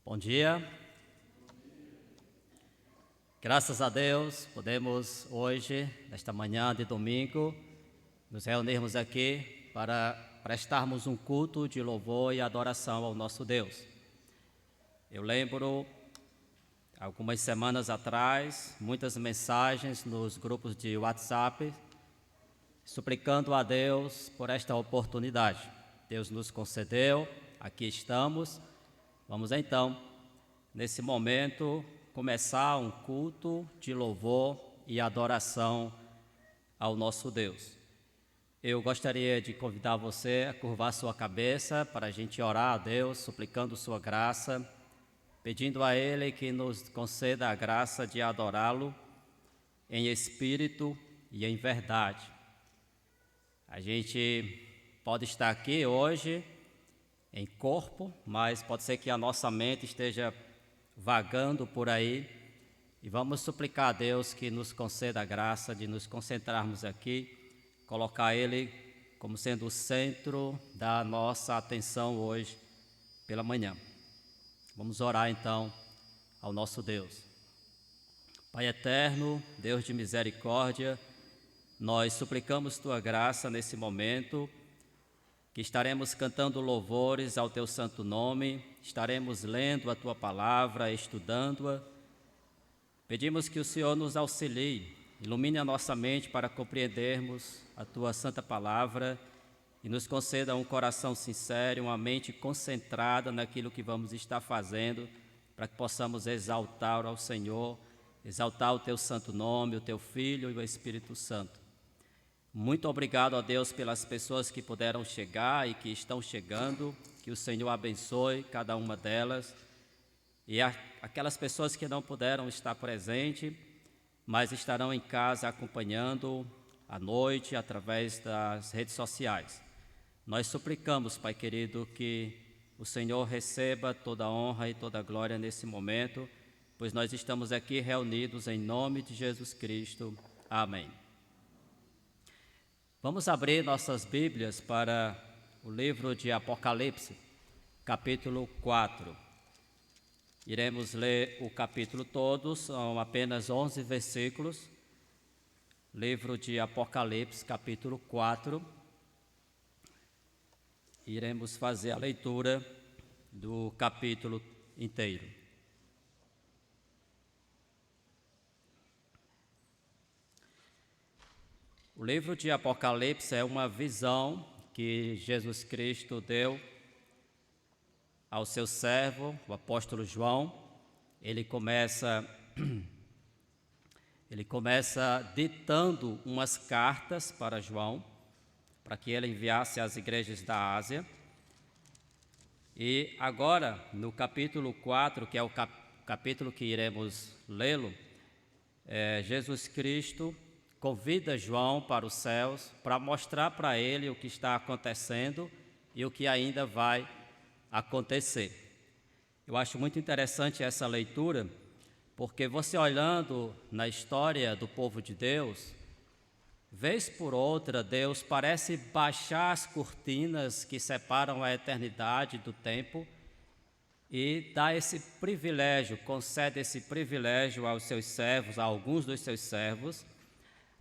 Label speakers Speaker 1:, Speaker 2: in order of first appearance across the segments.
Speaker 1: Bom dia. Graças a Deus, podemos hoje, nesta manhã de domingo, nos reunirmos aqui para prestarmos um culto de louvor e adoração ao nosso Deus. Eu lembro, algumas semanas atrás, muitas mensagens nos grupos de WhatsApp, suplicando a Deus por esta oportunidade. Deus nos concedeu, aqui estamos. Vamos então, nesse momento, começar um culto de louvor e adoração ao nosso Deus. Eu gostaria de convidar você a curvar sua cabeça para a gente orar a Deus, suplicando sua graça, pedindo a Ele que nos conceda a graça de adorá-lo em espírito e em verdade. A gente pode estar aqui hoje em corpo, mas pode ser que a nossa mente esteja vagando por aí, e vamos suplicar a Deus que nos conceda a graça de nos concentrarmos aqui, colocar Ele como sendo o centro da nossa atenção hoje pela manhã. Vamos orar então ao nosso Deus. Pai eterno, Deus de misericórdia, nós suplicamos Tua graça nesse momento, que estaremos cantando louvores ao Teu santo nome, estaremos lendo a Tua palavra, estudando-a. Pedimos que o Senhor nos auxilie, ilumine a nossa mente para compreendermos a Tua santa palavra e nos conceda um coração sincero, uma mente concentrada naquilo que vamos estar fazendo, para que possamos exaltar ao Senhor, exaltar o Teu santo nome, o Teu Filho e o Espírito Santo. Muito obrigado a Deus pelas pessoas que puderam chegar e que estão chegando, que o Senhor abençoe cada uma delas, e aquelas pessoas que não puderam estar presentes, mas estarão em casa acompanhando à noite através das redes sociais. Nós suplicamos, Pai querido, que o Senhor receba toda a honra e toda a glória nesse momento, pois nós estamos aqui reunidos em nome de Jesus Cristo. Amém. Vamos abrir nossas Bíblias para o livro de Apocalipse, capítulo 4. Iremos ler o capítulo todo, são apenas 11 versículos. Livro de Apocalipse, capítulo 4. Iremos fazer a leitura do capítulo inteiro. O livro de Apocalipse é uma visão que Jesus Cristo deu ao seu servo, o apóstolo João. Ele começa ditando umas cartas para João, para que ele enviasse às igrejas da Ásia. E agora, no capítulo 4, que é o capítulo que iremos lê-lo, Jesus Cristo convida João para os céus para mostrar para ele o que está acontecendo e o que ainda vai acontecer. Eu acho muito interessante essa leitura, porque você olhando na história do povo de Deus, vez por outra Deus parece baixar as cortinas que separam a eternidade do tempo e dá esse privilégio, concede esse privilégio aos seus servos, a alguns dos seus servos,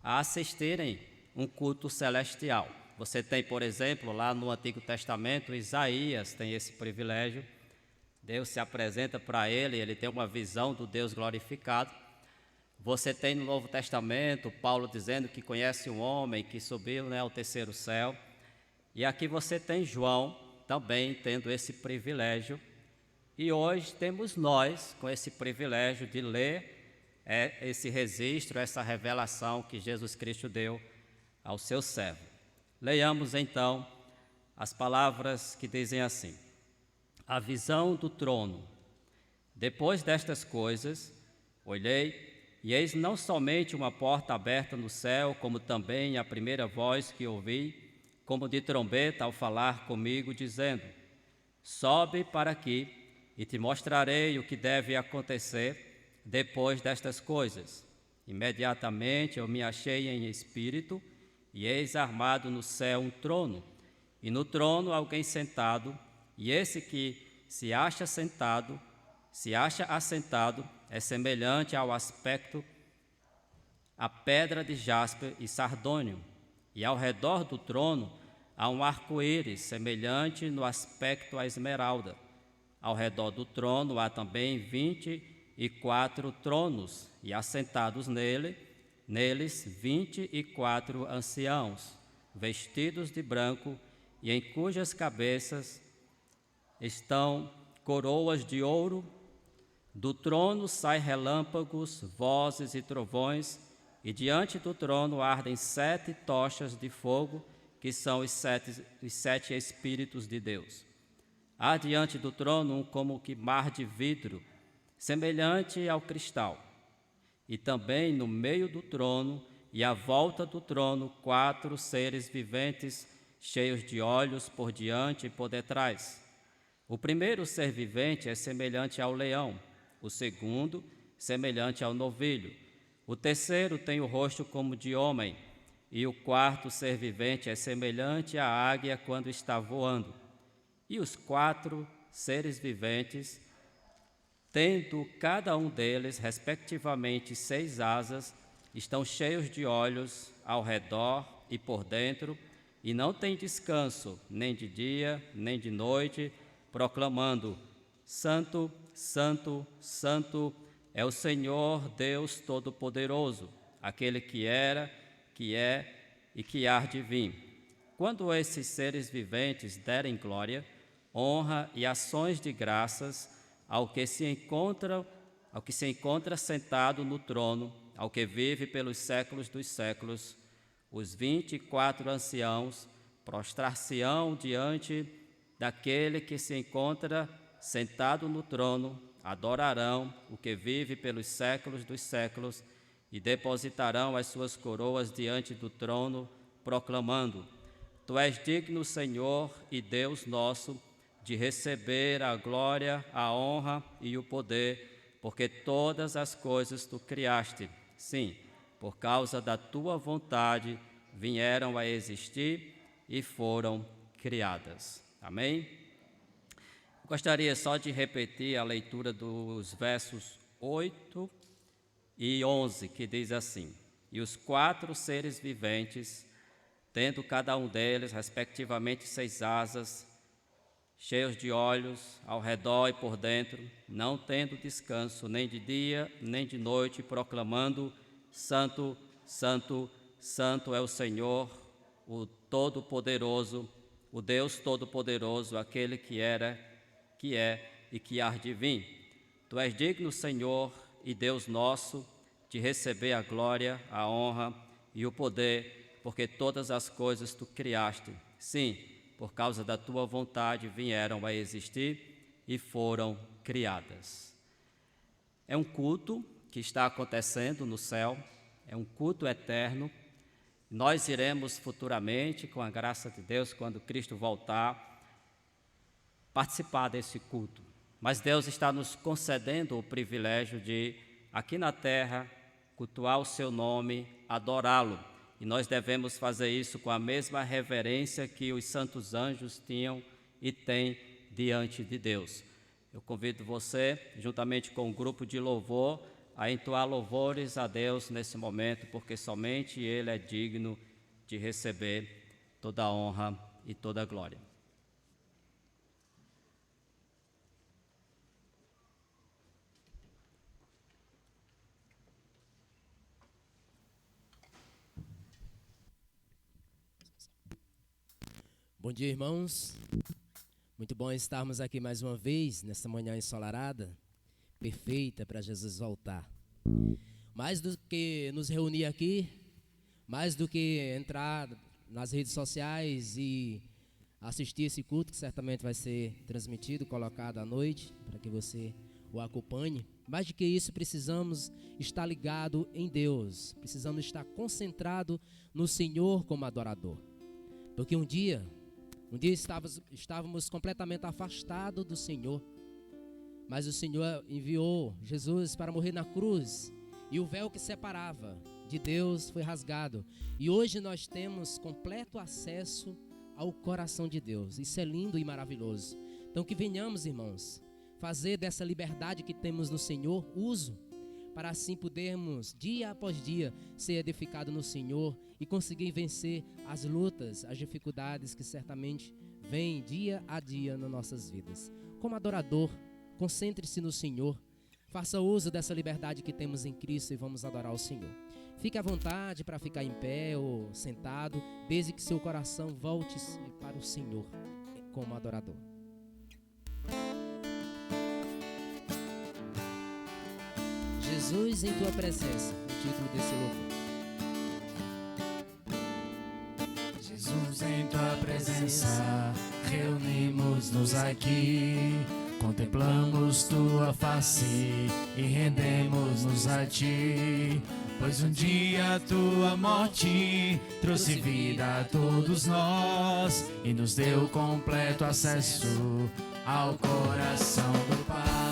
Speaker 1: a assistirem um culto celestial. Você tem, por exemplo, lá no Antigo Testamento, Isaías tem esse privilégio. Deus se apresenta para ele tem uma visão do Deus glorificado. Você tem no Novo Testamento, Paulo dizendo que conhece um homem que subiu ao terceiro céu. E aqui você tem João também tendo esse privilégio. E hoje temos nós com esse privilégio de ler esse registro, essa revelação que Jesus Cristo deu ao seu servo. Leiamos então as palavras que dizem assim: a visão do trono. Depois destas coisas, olhei, e eis não somente uma porta aberta no céu, como também a primeira voz que ouvi, como de trombeta ao falar comigo, dizendo: sobe para aqui, e te mostrarei o que deve acontecer depois destas coisas. Imediatamente eu me achei em espírito, e eis armado no céu um trono, e no trono alguém sentado, e esse que se acha sentado se acha assentado, é semelhante ao aspecto a pedra de jaspe e sardônio, e ao redor do trono há um arco-íris semelhante no aspecto a esmeralda. Ao redor do trono há também 24 tronos, e assentados neles 24 anciãos, vestidos de branco, e em cujas cabeças estão coroas de ouro. Do trono saem relâmpagos, vozes e trovões, e diante do trono ardem 7 tochas de fogo, que são os sete Espíritos de Deus. Há diante do trono um como que mar de vidro, semelhante ao cristal. E também no meio do trono e à volta do trono 4 seres viventes, cheios de olhos por diante e por detrás. O primeiro ser vivente é semelhante ao leão, o segundo, semelhante ao novilho. O terceiro tem o rosto como de homem, e o quarto ser vivente é semelhante à águia quando está voando. E os 4 seres viventes, tendo cada um deles, respectivamente, 6 asas, estão cheios de olhos ao redor e por dentro, e não têm descanso, nem de dia, nem de noite, proclamando: Santo, Santo, Santo é o Senhor Deus Todo-Poderoso, aquele que era, que é e que há de vir. Quando esses seres viventes derem glória, honra e ações de graças ao que se encontra sentado no trono, ao que vive pelos séculos dos séculos, os 24 anciãos prostrar-se-ão diante daquele que se encontra sentado no trono, adorarão o que vive pelos séculos dos séculos e depositarão as suas coroas diante do trono, proclamando: Tu és digno, Senhor e Deus nosso, de receber a glória, a honra e o poder, porque todas as coisas tu criaste. Sim, por causa da tua vontade vieram a existir e foram criadas. Amém? Gostaria só de repetir a leitura dos versos 8 e 11, que diz assim: E os 4 seres viventes, tendo cada um deles, respectivamente, 6 asas, cheios de olhos ao redor e por dentro, não tendo descanso nem de dia nem de noite, proclamando: Santo, Santo, Santo é o Senhor, o Todo-Poderoso, o Deus Todo-Poderoso, aquele que era, que é e que há de vir. Tu és digno, Senhor e Deus nosso, de receber a glória, a honra e o poder, porque todas as coisas tu criaste. Sim, por causa da tua vontade vieram a existir e foram criadas. É um culto que está acontecendo no céu, é um culto eterno. Nós iremos futuramente, com a graça de Deus, quando Cristo voltar, participar desse culto. Mas Deus está nos concedendo o privilégio de, aqui na terra, cultuar o seu nome, adorá-lo. E nós devemos fazer isso com a mesma reverência que os santos anjos tinham e têm diante de Deus. Eu convido você, juntamente com o grupo de louvor, a entoar louvores a Deus nesse momento, porque somente Ele é digno de receber toda a honra e toda a glória.
Speaker 2: Bom dia, irmãos. Muito bom estarmos aqui mais uma vez, nessa manhã ensolarada, perfeita para Jesus voltar. Mais do que nos reunir aqui, mais do que entrar nas redes sociais e assistir esse culto, que certamente vai ser transmitido, colocado à noite, para que você o acompanhe. Mais do que isso, precisamos estar ligado em Deus, precisamos estar concentrado no Senhor como adorador. Porque um dia estávamos completamente afastados do Senhor, mas o Senhor enviou Jesus para morrer na cruz, e o véu que separava de Deus foi rasgado, e hoje nós temos completo acesso ao coração de Deus. Isso é lindo e maravilhoso. Então que venhamos, irmãos, fazer dessa liberdade que temos no Senhor uso, para assim podermos, dia após dia, ser edificados no Senhor e conseguir vencer as lutas, as dificuldades que certamente vêm dia a dia nas nossas vidas. Como adorador, concentre-se no Senhor, faça uso dessa liberdade que temos em Cristo e vamos adorar o Senhor. Fique à vontade para ficar em pé ou sentado, desde que seu coração volte para o Senhor como adorador. Jesus em tua presença, o título desse louvor.
Speaker 3: Jesus em tua presença, reunimos-nos aqui, contemplamos tua face e rendemos-nos a ti. Pois um dia a tua morte trouxe vida a todos nós e nos deu completo acesso ao coração do Pai.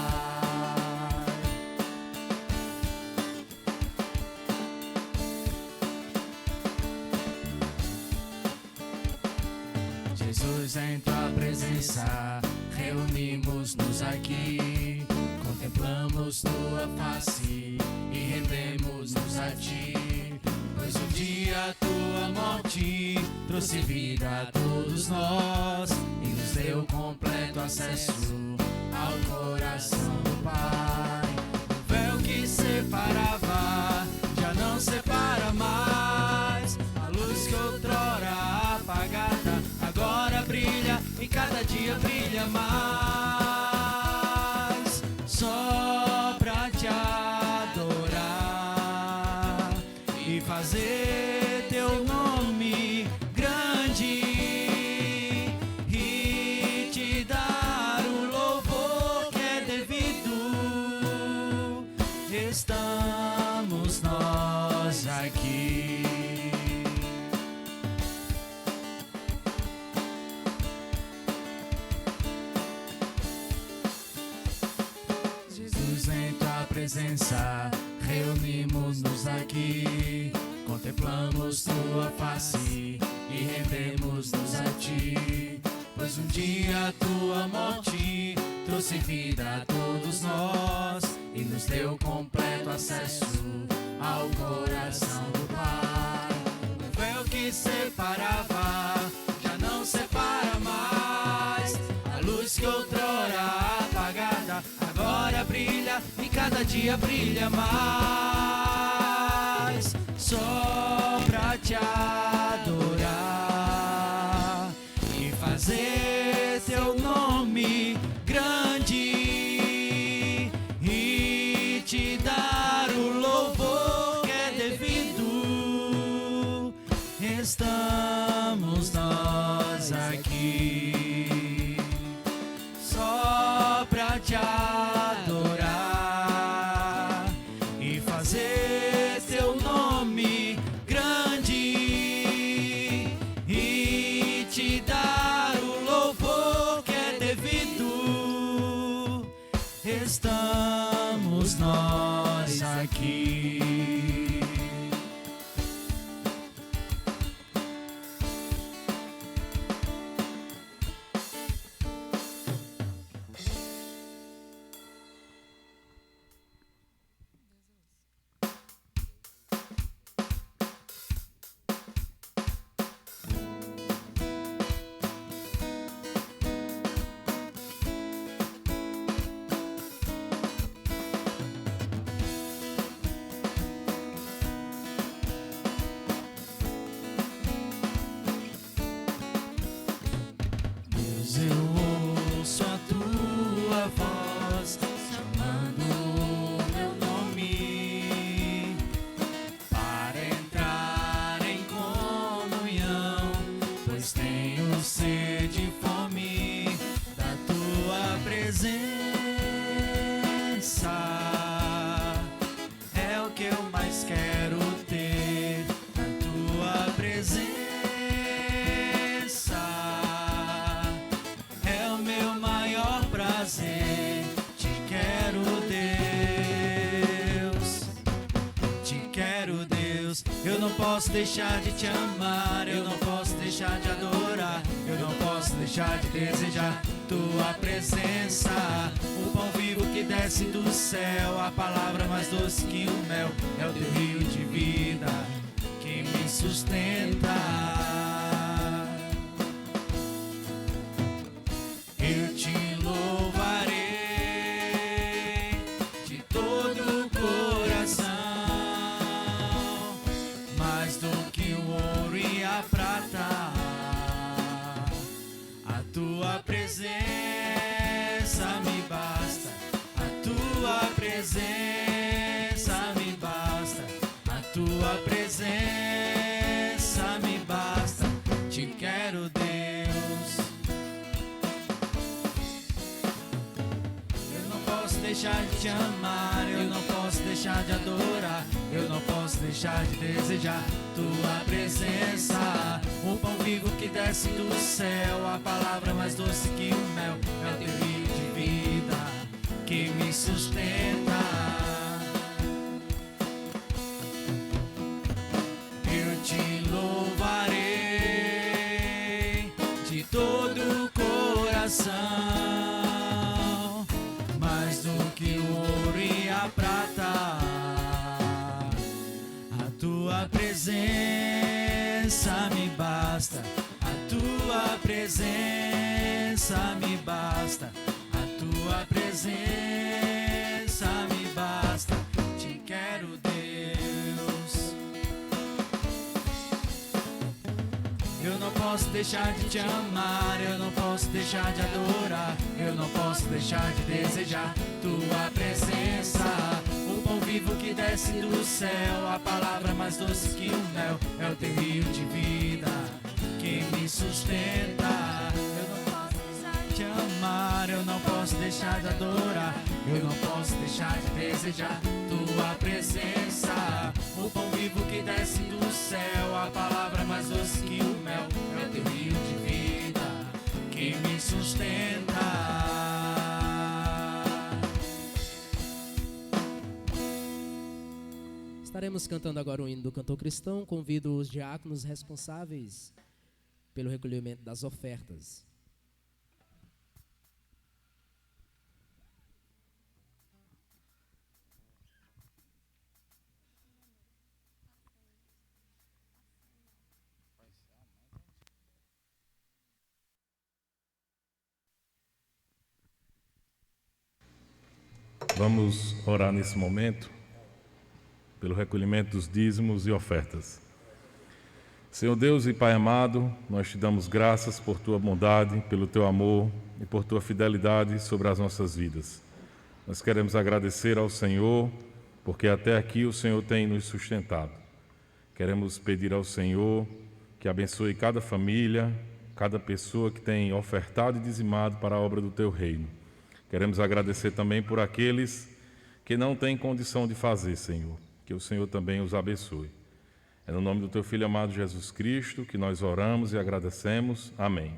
Speaker 3: Jesus, em tua presença, reunimos-nos aqui, contemplamos tua face e rendemos-nos a ti. Pois um dia a tua morte trouxe vida a todos nós e nos deu completo acesso ao coração do Pai. O véu que separava já não separa mais. A luz que outrora apagada agora brilha e cada dia brilha mais. Só pra te adorar e fazer teu nome grande e te dar o louvor que é devido. Estamos nós aqui. Jesus, em tua presença, reunimos-nos aqui, contemplamos tua face e rendemos-nos a ti. Pois um dia a tua morte trouxe vida a todos nós e nos deu completo acesso ao coração do Pai. O véu que separava já não separa mais. A luz que outrora apagada agora brilha e cada dia brilha mais. Só pra te adorar e fazer teu nome grande e te dar o louvor que é devido. Estamos nós aqui só pra te adorar e fazer teu nome grande e te dar o louvor que é devido. Estamos nós aqui. Deus, eu ouço a tua voz chamando o meu nome para entrar em comunhão, pois tenho sede e fome da tua presença. É o que eu mais quero ter, a tua presença. É o meu maior prazer. Te quero, Deus. Te quero, Deus. Deus. Eu não posso deixar de te amar, eu não posso deixar de adorar, eu não posso deixar de desejar tua presença. O pão vivo que desce do céu, a palavra mais doce que o mel, é o teu rio de vida que me sustenta. Eu te louvarei de todo o coração, mais do que o ouro e a prata. A tua presença me basta, a tua presença me basta, a tua presença me basta. Te quero, Deus. Eu não posso deixar de te amar, eu não posso deixar de adorar, eu não posso deixar de desejar tua presença. O pão vivo que desce do céu, a palavra mais doce que o mel, é o teu rio de vida que me sustenta. Eu te louvarei de todo o coração, mais do que o ouro e a prata. A tua presença me basta, a tua presença me basta, a tua presença me basta. Te quero, Deus. Eu não posso deixar de te amar, eu não posso deixar de adorar, eu não posso deixar de desejar tua presença. O pão vivo que desce do céu, a palavra mais doce que o mel, é o teu rio de vida que me sustenta. Eu não posso deixar de te amar, eu não posso deixar de adorar, eu não posso deixar de desejar tua presença. O pão vivo que desce do céu, a palavra mais doce que o mel, é o teu rio de vida que me sustenta.
Speaker 2: Estaremos cantando agora o hino do cantor cristão. Convido os diáconos responsáveis pelo recolhimento das ofertas.
Speaker 4: Vamos orar nesse momento pelo recolhimento dos dízimos e ofertas. Senhor Deus e Pai amado, nós te damos graças por tua bondade, pelo teu amor e por tua fidelidade sobre as nossas vidas. Nós queremos agradecer ao Senhor, porque até aqui o Senhor tem nos sustentado. Queremos pedir ao Senhor que abençoe cada família, cada pessoa que tem ofertado e dizimado para a obra do teu reino. Queremos agradecer também por aqueles que não têm condição de fazer, Senhor, que o Senhor também os abençoe. É no nome do teu Filho amado Jesus Cristo que nós oramos e agradecemos. Amém.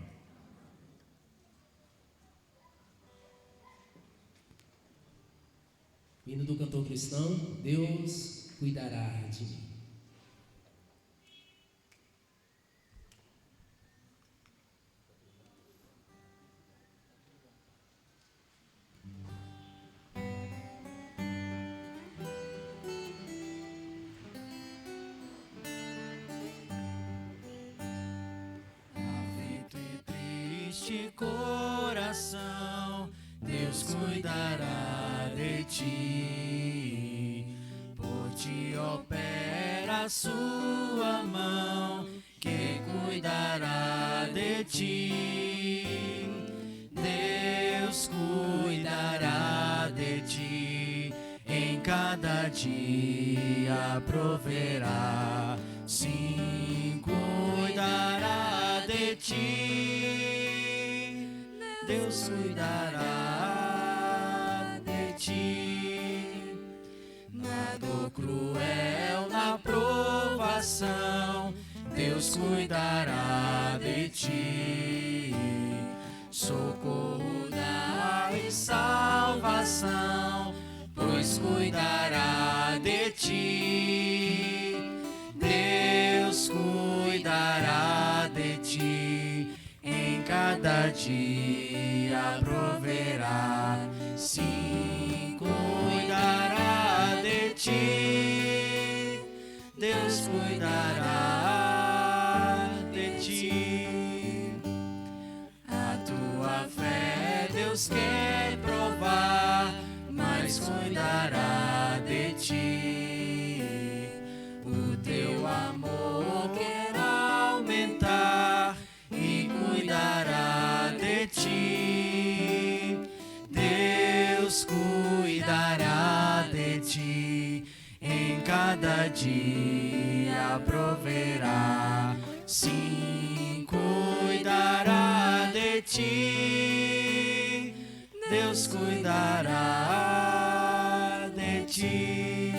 Speaker 2: Hino do cantor cristão, Deus cuidará de mim.
Speaker 3: Coração, Deus cuidará de ti, por ti opera a sua mão, que cuidará de ti. Deus cuidará de ti, em cada dia proverá, sim, cuidará de ti. Deus cuidará de ti, na dor cruel, na provação, Deus cuidará de ti, socorro dá e salvação, pois cuidará de ti. cada dia proverá. Sim, cuidará de ti, Deus cuidará de ti. A tua fé Deus quer provar, mas cuidará de ti. O teu amor quer aumentar e cuidará de ti. Deus cuidará de ti, em cada dia proverá. Sim, cuidará de ti, Deus cuidará de ti.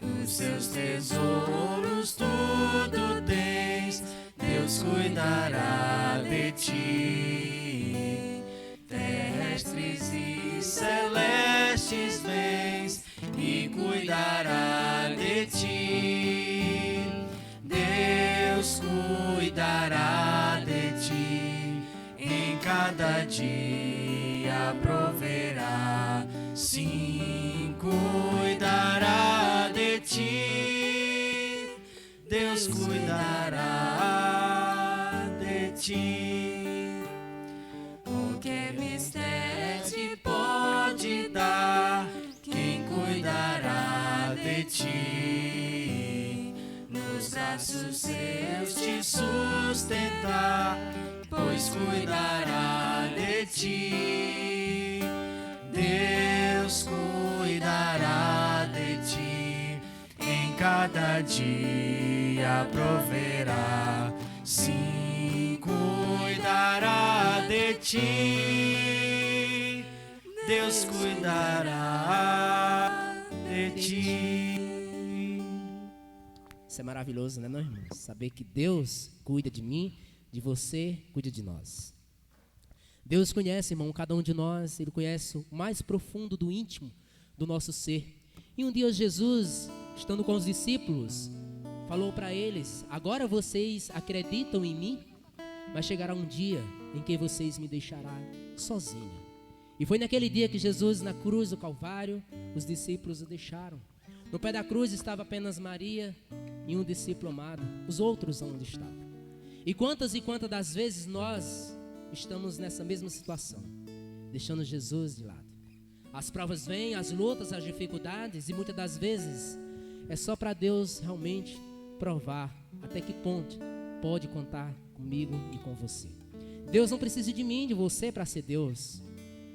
Speaker 3: Os seus tesouros tudo tens, Deus cuidará de ti. Terrestres e celestes bens, e cuidará de ti. Deus cuidará de ti, em cada dia proverá. Sim, cuidará de ti, Deus cuidará de ti. Qualquer mistério te pode dar, quem cuidará de ti. Nos braços seus te sustentar, pois cuidará de ti. Deus cuidará de ti, em cada dia proverá. Sim, cuidará de ti, Deus cuidará de ti.
Speaker 2: Isso é maravilhoso, né, não, irmãos? Saber que Deus cuida de mim, de você, cuida de nós. Deus conhece, irmão, cada um de nós. Ele conhece o mais profundo do íntimo do nosso ser. E um dia Jesus, estando com os discípulos, falou para eles: agora vocês acreditam em mim, mas chegará um dia em que vocês me deixarão sozinho. E foi naquele dia que Jesus, na cruz do Calvário, os discípulos o deixaram. No pé da cruz estava apenas Maria e um discípulo amado. Os outros onde estavam? E quantas das vezes nós estamos nessa mesma situação, deixando Jesus de lado? As provas vêm, as lutas, as dificuldades, e muitas das vezes é só para Deus realmente provar até que ponto pode contar comigo e com você. Deus não precisa de mim, de você para ser Deus,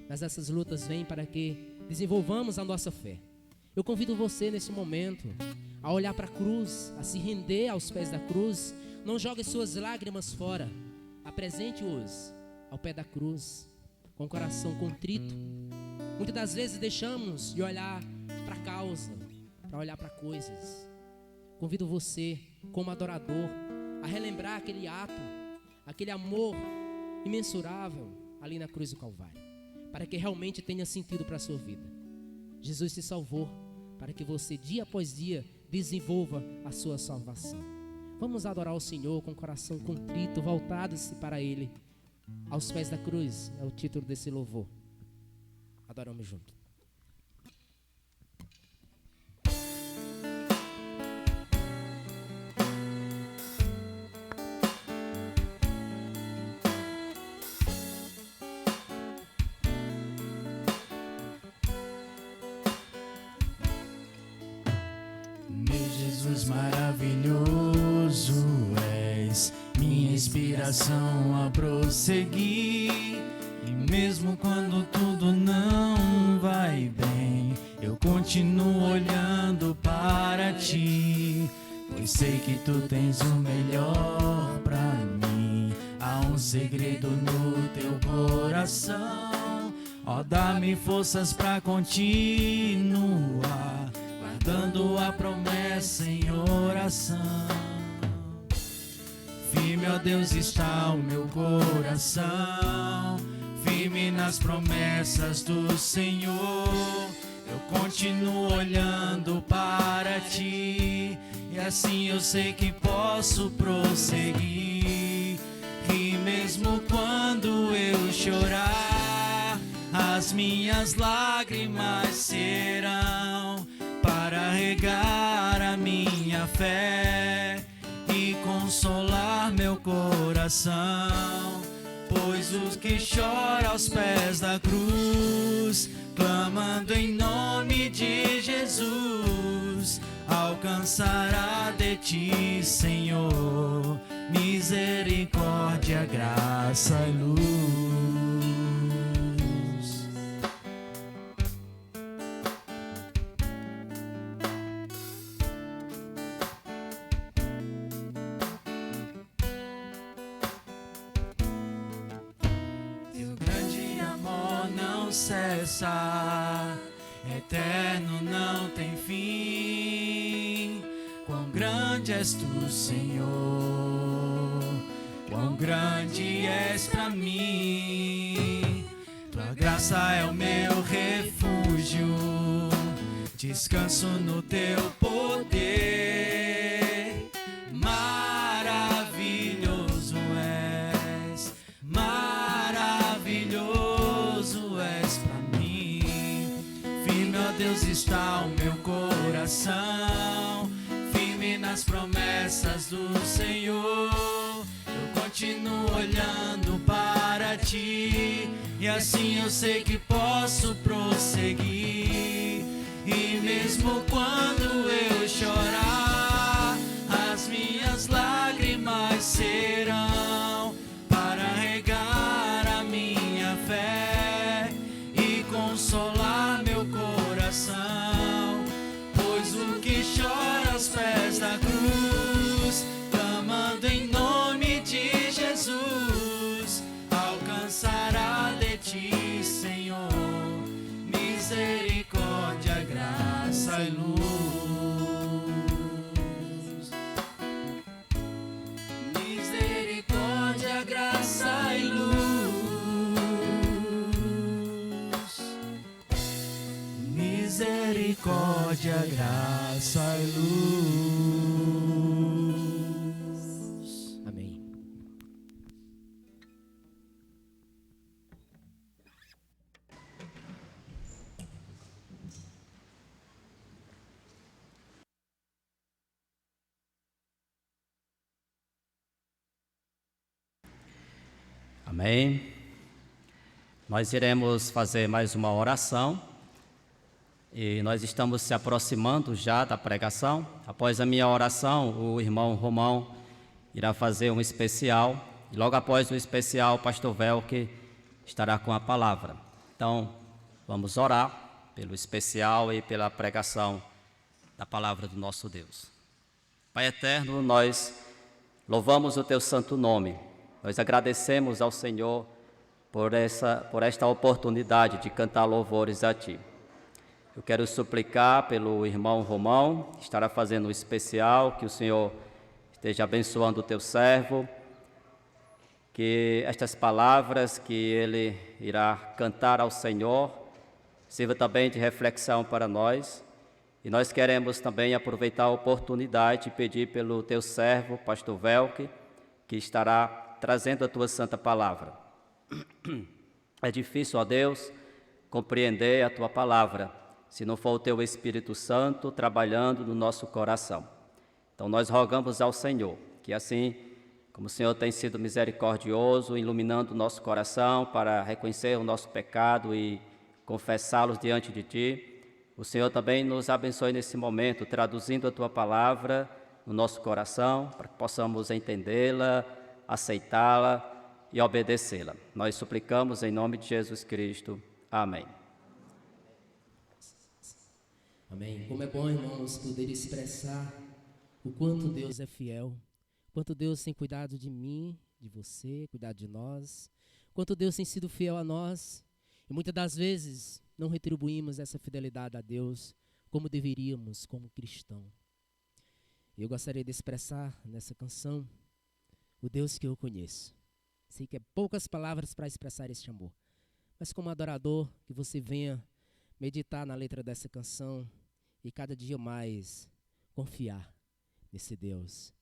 Speaker 2: mas essas lutas vêm para que desenvolvamos a nossa fé. Eu convido você nesse momento a olhar para a cruz, a se render aos pés da cruz. Não jogue suas lágrimas fora, apresente-os ao pé da cruz, com o coração contrito. Muitas das vezes deixamos de olhar para a causa, para olhar para coisas. Convido você, como adorador, a relembrar aquele ato, aquele amor imensurável ali na cruz do Calvário, para que realmente tenha sentido para a sua vida. Jesus te salvou para que você, dia após dia, desenvolva a sua salvação. Vamos adorar o Senhor com o coração contrito, voltado-se para Ele, aos pés da cruz. É o título desse louvor. Adoramos junto.
Speaker 3: Meu Jesus maravilhoso és, minha inspiração a prosseguir. E mesmo quando tudo não vai bem, eu continuo olhando para ti, pois sei que tu tens o melhor pra mim. Há um segredo no teu coração, ó, dá-me forças pra continuar, guardando a promessa em oração. Firme, ó Deus, está o meu coração, firme nas promessas do Senhor. Eu continuo olhando para ti, e assim eu sei que posso prosseguir. Rima mesmo quando eu chorar, as minhas lágrimas serão para regar a minha fé e consolar meu coração. Pois os que choram aos pés da cruz, clamando em nome de Jesus, alcançará de ti, Senhor, misericórdia, graça e luz. Teu grande amor não cessa, eterno, não tem fim. Quão grande és tu, Senhor, quão grande és pra mim. Tua graça é o meu refúgio, descanso no teu poder. Maravilhoso és, maravilhoso és pra mim. Firme, ó Deus, está o meu coração, firme nas promessas do Senhor. Eu continuo olhando para ti, e assim eu sei que posso prosseguir. E mesmo quando eu chorar, as minhas lágrimas serão para regar a minha fé e consolar meu coração. Pois o que chora aos pés da cruz, clamando em nome de Jesus, alcançará de ti, Senhor, misericórdia, graça e luz. Misericórdia, graça e luz. Misericórdia, graça e luz.
Speaker 2: Amém.
Speaker 1: Amém. Nós iremos fazer mais uma oração e nós estamos se aproximando já da pregação. Após a minha oração, o irmão Romão irá fazer um especial e logo após o especial, o pastor Velke estará com a palavra. Então, vamos orar pelo especial e pela pregação da palavra do nosso Deus. Pai eterno, nós louvamos o teu santo nome. Nós agradecemos ao Senhor por esta oportunidade de cantar louvores a Ti. Eu quero suplicar pelo irmão Romão, que estará fazendo um especial, que o Senhor esteja abençoando o Teu servo, que estas palavras que ele irá cantar ao Senhor sirva também de reflexão para nós. E nós queremos também aproveitar a oportunidade e pedir pelo Teu servo, pastor Velke, que estará trazendo a Tua santa palavra. É difícil, ó Deus, compreender a Tua palavra, se não for o Teu Espírito Santo trabalhando no nosso coração. Então nós rogamos ao Senhor, que assim como o Senhor tem sido misericordioso, iluminando o nosso coração para reconhecer o nosso pecado e confessá-los diante de Ti, o Senhor também nos abençoe nesse momento, traduzindo a Tua palavra no nosso coração, para que possamos entendê-la, aceitá-la e obedecê-la. Nós suplicamos em nome de Jesus Cristo. Amém.
Speaker 2: Amém. Como é bom, irmãos, poder expressar o quanto Deus é fiel, quanto Deus tem cuidado de mim, de você, cuidado de nós, quanto Deus tem sido fiel a nós. E muitas das vezes não retribuímos essa fidelidade a Deus como deveríamos, como cristão. Eu gostaria de expressar nessa canção o Deus que eu conheço. Sei que é poucas palavras para expressar este amor, mas como adorador, que você venha meditar na letra dessa canção e cada dia mais confiar nesse Deus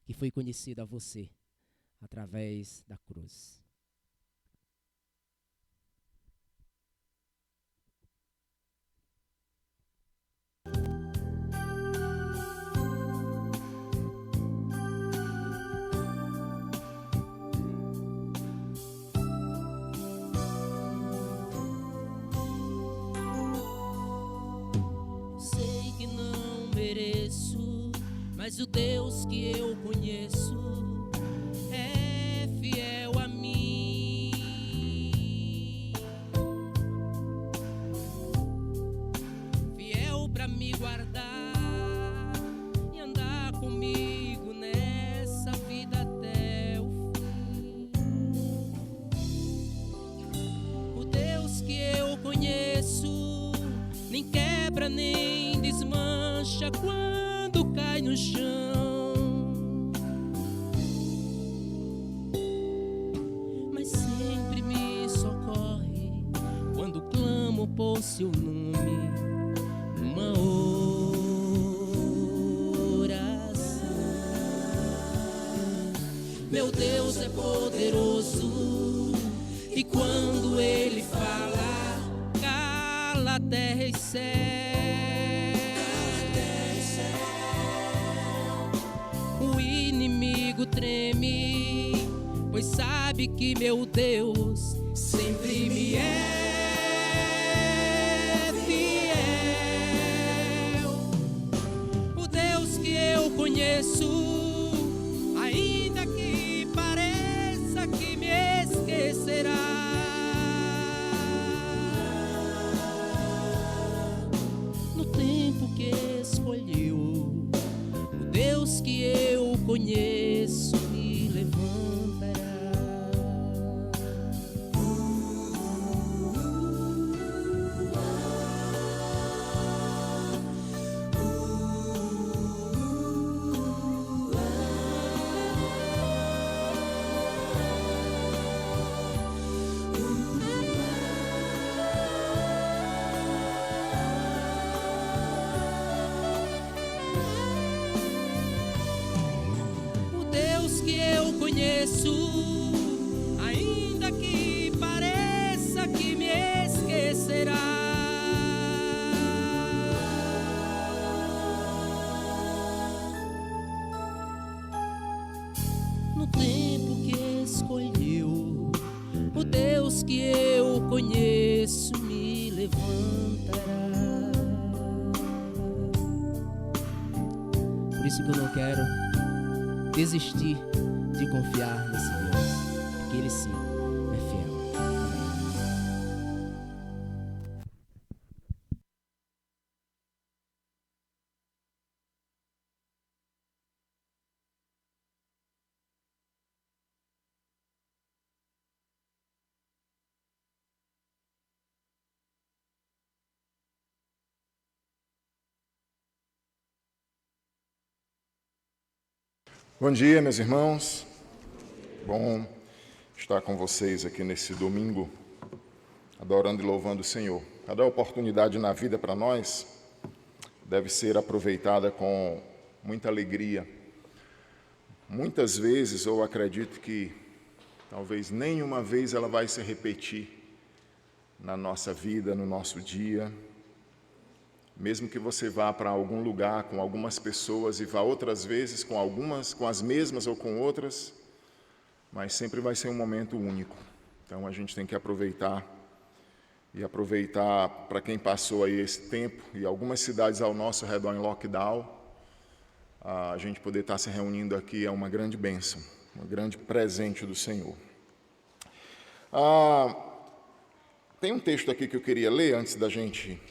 Speaker 2: que foi conhecido a você através da cruz.
Speaker 5: Sei que não mereço, mas o Deus que eu conheço é fiel a mim. Fiel pra me guardar e andar comigo nessa vida até o fim. O Deus que eu conheço nem quebra nem desmancha quando cai no chão, mas sempre me socorre quando clamo por seu nome numa oração. Meu Deus é poderoso e quando Ele fala, cala a terra e céu. O inimigo treme, pois sabe que meu Deus sempre me é fiel. O Deus que eu conheço, ainda que pareça que me esquecerá, que escolheu, o Deus que eu conheço me levantará. Ainda que pareça que me esquecerá, no tempo que escolheu, o Deus que eu conheço me levantará.
Speaker 2: Por isso que eu não quero desistir de confiar nesse Deus, porque Ele sim é fiel.
Speaker 6: Bom dia, meus irmãos. Bom estar com vocês aqui nesse domingo, adorando e louvando o Senhor. Cada oportunidade na vida para nós deve ser aproveitada com muita alegria. Muitas vezes, eu acredito que talvez nenhuma vez ela vai se repetir na nossa vida, no nosso dia. Mesmo que você vá para algum lugar com algumas pessoas e vá outras vezes com algumas, com as mesmas ou com outras, mas sempre vai ser um momento único. Então a gente tem que aproveitar para quem passou aí esse tempo e algumas cidades ao nosso redor em lockdown, a gente poder estar se reunindo aqui é uma grande bênção, um grande presente do Senhor. Tem um texto aqui que eu queria ler antes da gente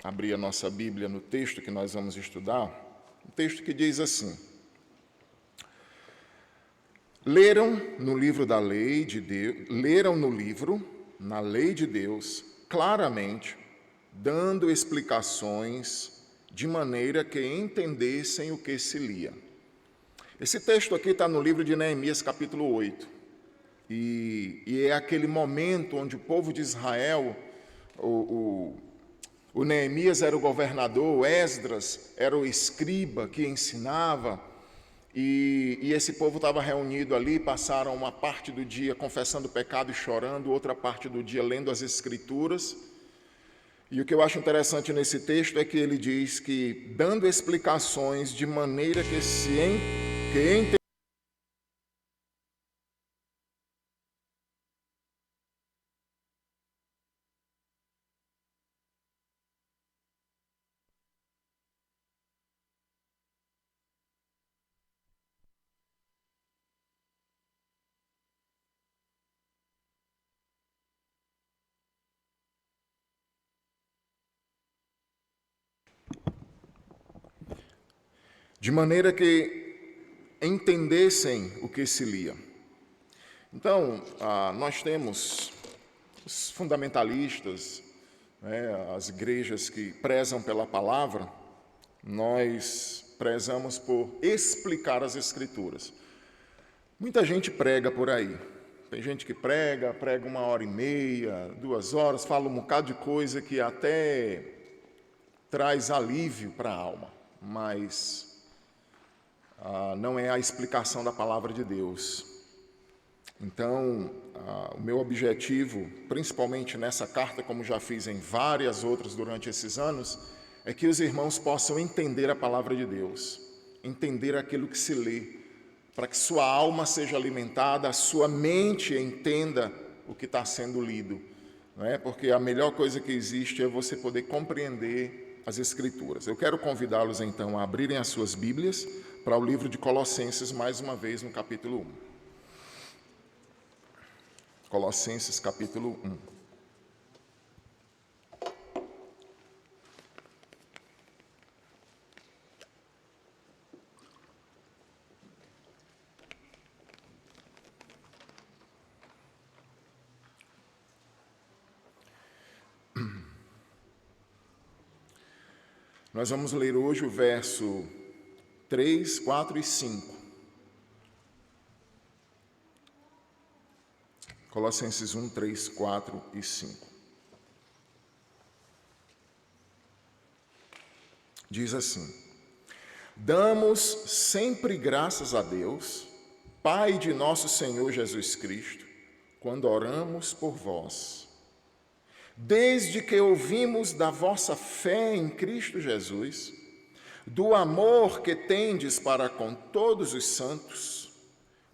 Speaker 6: abrir a nossa Bíblia no texto que nós vamos estudar, um texto que diz assim: leram no livro, na lei de Deus, claramente, dando explicações de maneira que entendessem o que se lia. Esse texto aqui está no livro de Neemias, capítulo 8, e é aquele momento onde o povo de Israel, o Neemias era o governador, o Esdras era o escriba que ensinava, E esse povo estava reunido ali, passaram uma parte do dia confessando o pecado e chorando, outra parte do dia lendo as Escrituras. E o que eu acho interessante nesse texto é que ele diz que, dando explicações de maneira que entendessem o que se lia. Então, nós temos os fundamentalistas, as igrejas que prezam pela palavra, nós prezamos por explicar as Escrituras. Muita gente prega por aí. Tem gente que prega 1h30, 2 horas, fala um bocado de coisa que até traz alívio para a alma, mas não é a explicação da palavra de Deus. Então, o meu objetivo, principalmente nessa carta, como já fiz em várias outras durante esses anos, é que os irmãos possam entender a palavra de Deus, entender aquilo que se lê, para que sua alma seja alimentada, a sua mente entenda o que está sendo lido, não é? Porque a melhor coisa que existe é você poder compreender as Escrituras. Eu quero convidá-los então a abrirem as suas Bíblias para o livro de Colossenses, mais uma vez no capítulo 1. Colossenses, capítulo 1. Nós vamos ler hoje o verso 3, 4 e 5. Colossenses 1, 3, 4 e 5. Diz assim: Damos sempre graças a Deus, Pai de nosso Senhor Jesus Cristo, quando oramos por vós. Desde que ouvimos da vossa fé em Cristo Jesus, do amor que tendes para com todos os santos,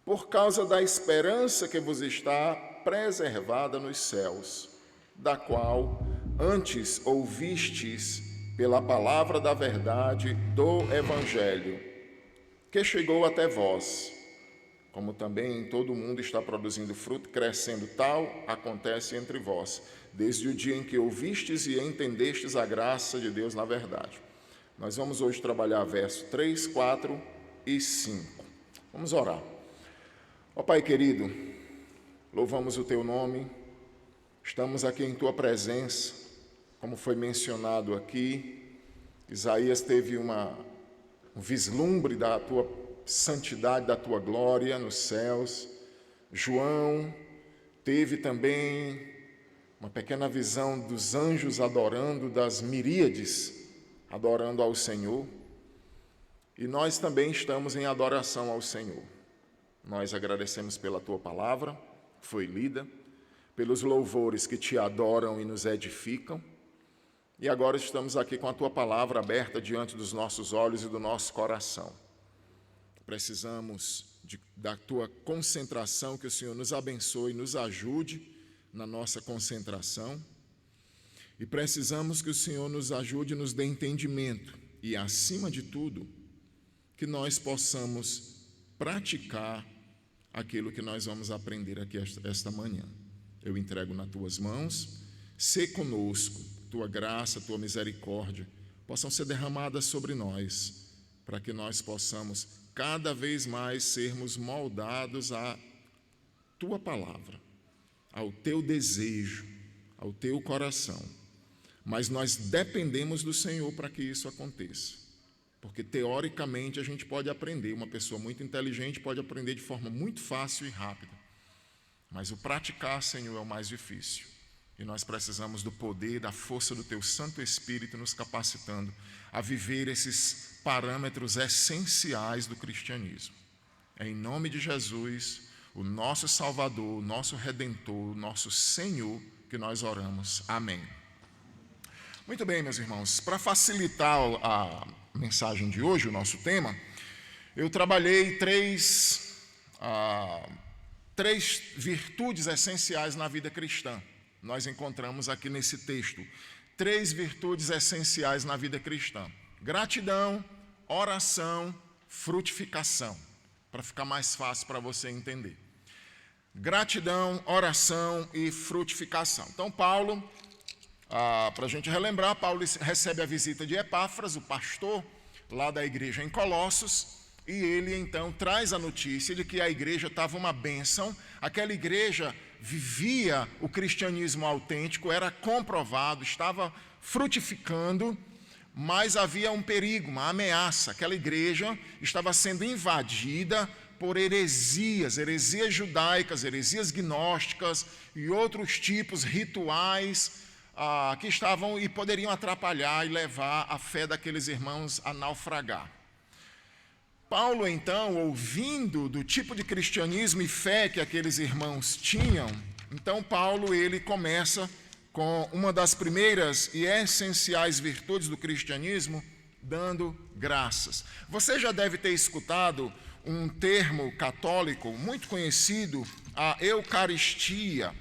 Speaker 6: por causa da esperança que vos está preservada nos céus, da qual antes ouvistes pela palavra da verdade do Evangelho, que chegou até vós, como também todo mundo está produzindo fruto, crescendo, tal acontece entre vós, desde o dia em que ouvistes e entendestes a graça de Deus na verdade. Nós vamos hoje trabalhar versos 3, 4 e 5. Vamos orar. Ó Pai querido, louvamos o Teu nome, estamos aqui em Tua presença, como foi mencionado aqui. Isaías teve um vislumbre da Tua santidade, da Tua glória nos céus. João teve também uma pequena visão dos anjos adorando, das miríades adorando ao Senhor. E nós também estamos em adoração ao Senhor. Nós agradecemos pela Tua palavra, que foi lida, pelos louvores que Te adoram e nos edificam. E agora estamos aqui com a Tua palavra aberta diante dos nossos olhos e do nosso coração. Precisamos da Tua concentração, que o Senhor nos abençoe e nos ajude na nossa concentração. E precisamos que o Senhor nos ajude e nos dê entendimento. E, acima de tudo, que nós possamos praticar aquilo que nós vamos aprender aqui esta manhã. Eu entrego nas Tuas mãos, sê conosco, Tua graça, Tua misericórdia, possam ser derramadas sobre nós, para que nós possamos cada vez mais sermos moldados à Tua palavra, ao Teu desejo, ao Teu coração. Mas nós dependemos do Senhor para que isso aconteça. Porque, teoricamente, a gente pode aprender, uma pessoa muito inteligente pode aprender de forma muito fácil e rápida. Mas o praticar, Senhor, é o mais difícil. E nós precisamos do poder, da força do Teu Santo Espírito nos capacitando a viver esses parâmetros essenciais do cristianismo. É em nome de Jesus, o nosso Salvador, o nosso Redentor, o nosso Senhor, que nós oramos. Amém. Muito bem, meus irmãos, para facilitar a mensagem de hoje, o nosso tema, eu trabalhei três virtudes essenciais na vida cristã. Nós encontramos aqui nesse texto 3 virtudes essenciais na vida cristã: gratidão, oração, frutificação, para ficar mais fácil para você entender. Gratidão, oração e frutificação. Então, Paulo, para a gente relembrar, Paulo recebe a visita de Epáfras, o pastor lá da igreja em Colossos, e ele então traz a notícia de que a igreja estava uma bênção. Aquela igreja vivia o cristianismo autêntico, era comprovado, estava frutificando, mas havia um perigo, uma ameaça. Aquela igreja estava sendo invadida por heresias judaicas, heresias gnósticas e outros tipos rituais que estavam e poderiam atrapalhar e levar a fé daqueles irmãos a naufragar. Paulo, então, ouvindo do tipo de cristianismo e fé que aqueles irmãos tinham, então Paulo, ele começa com uma das primeiras e essenciais virtudes do cristianismo, dando graças. Você já deve ter escutado um termo católico muito conhecido, a Eucaristia.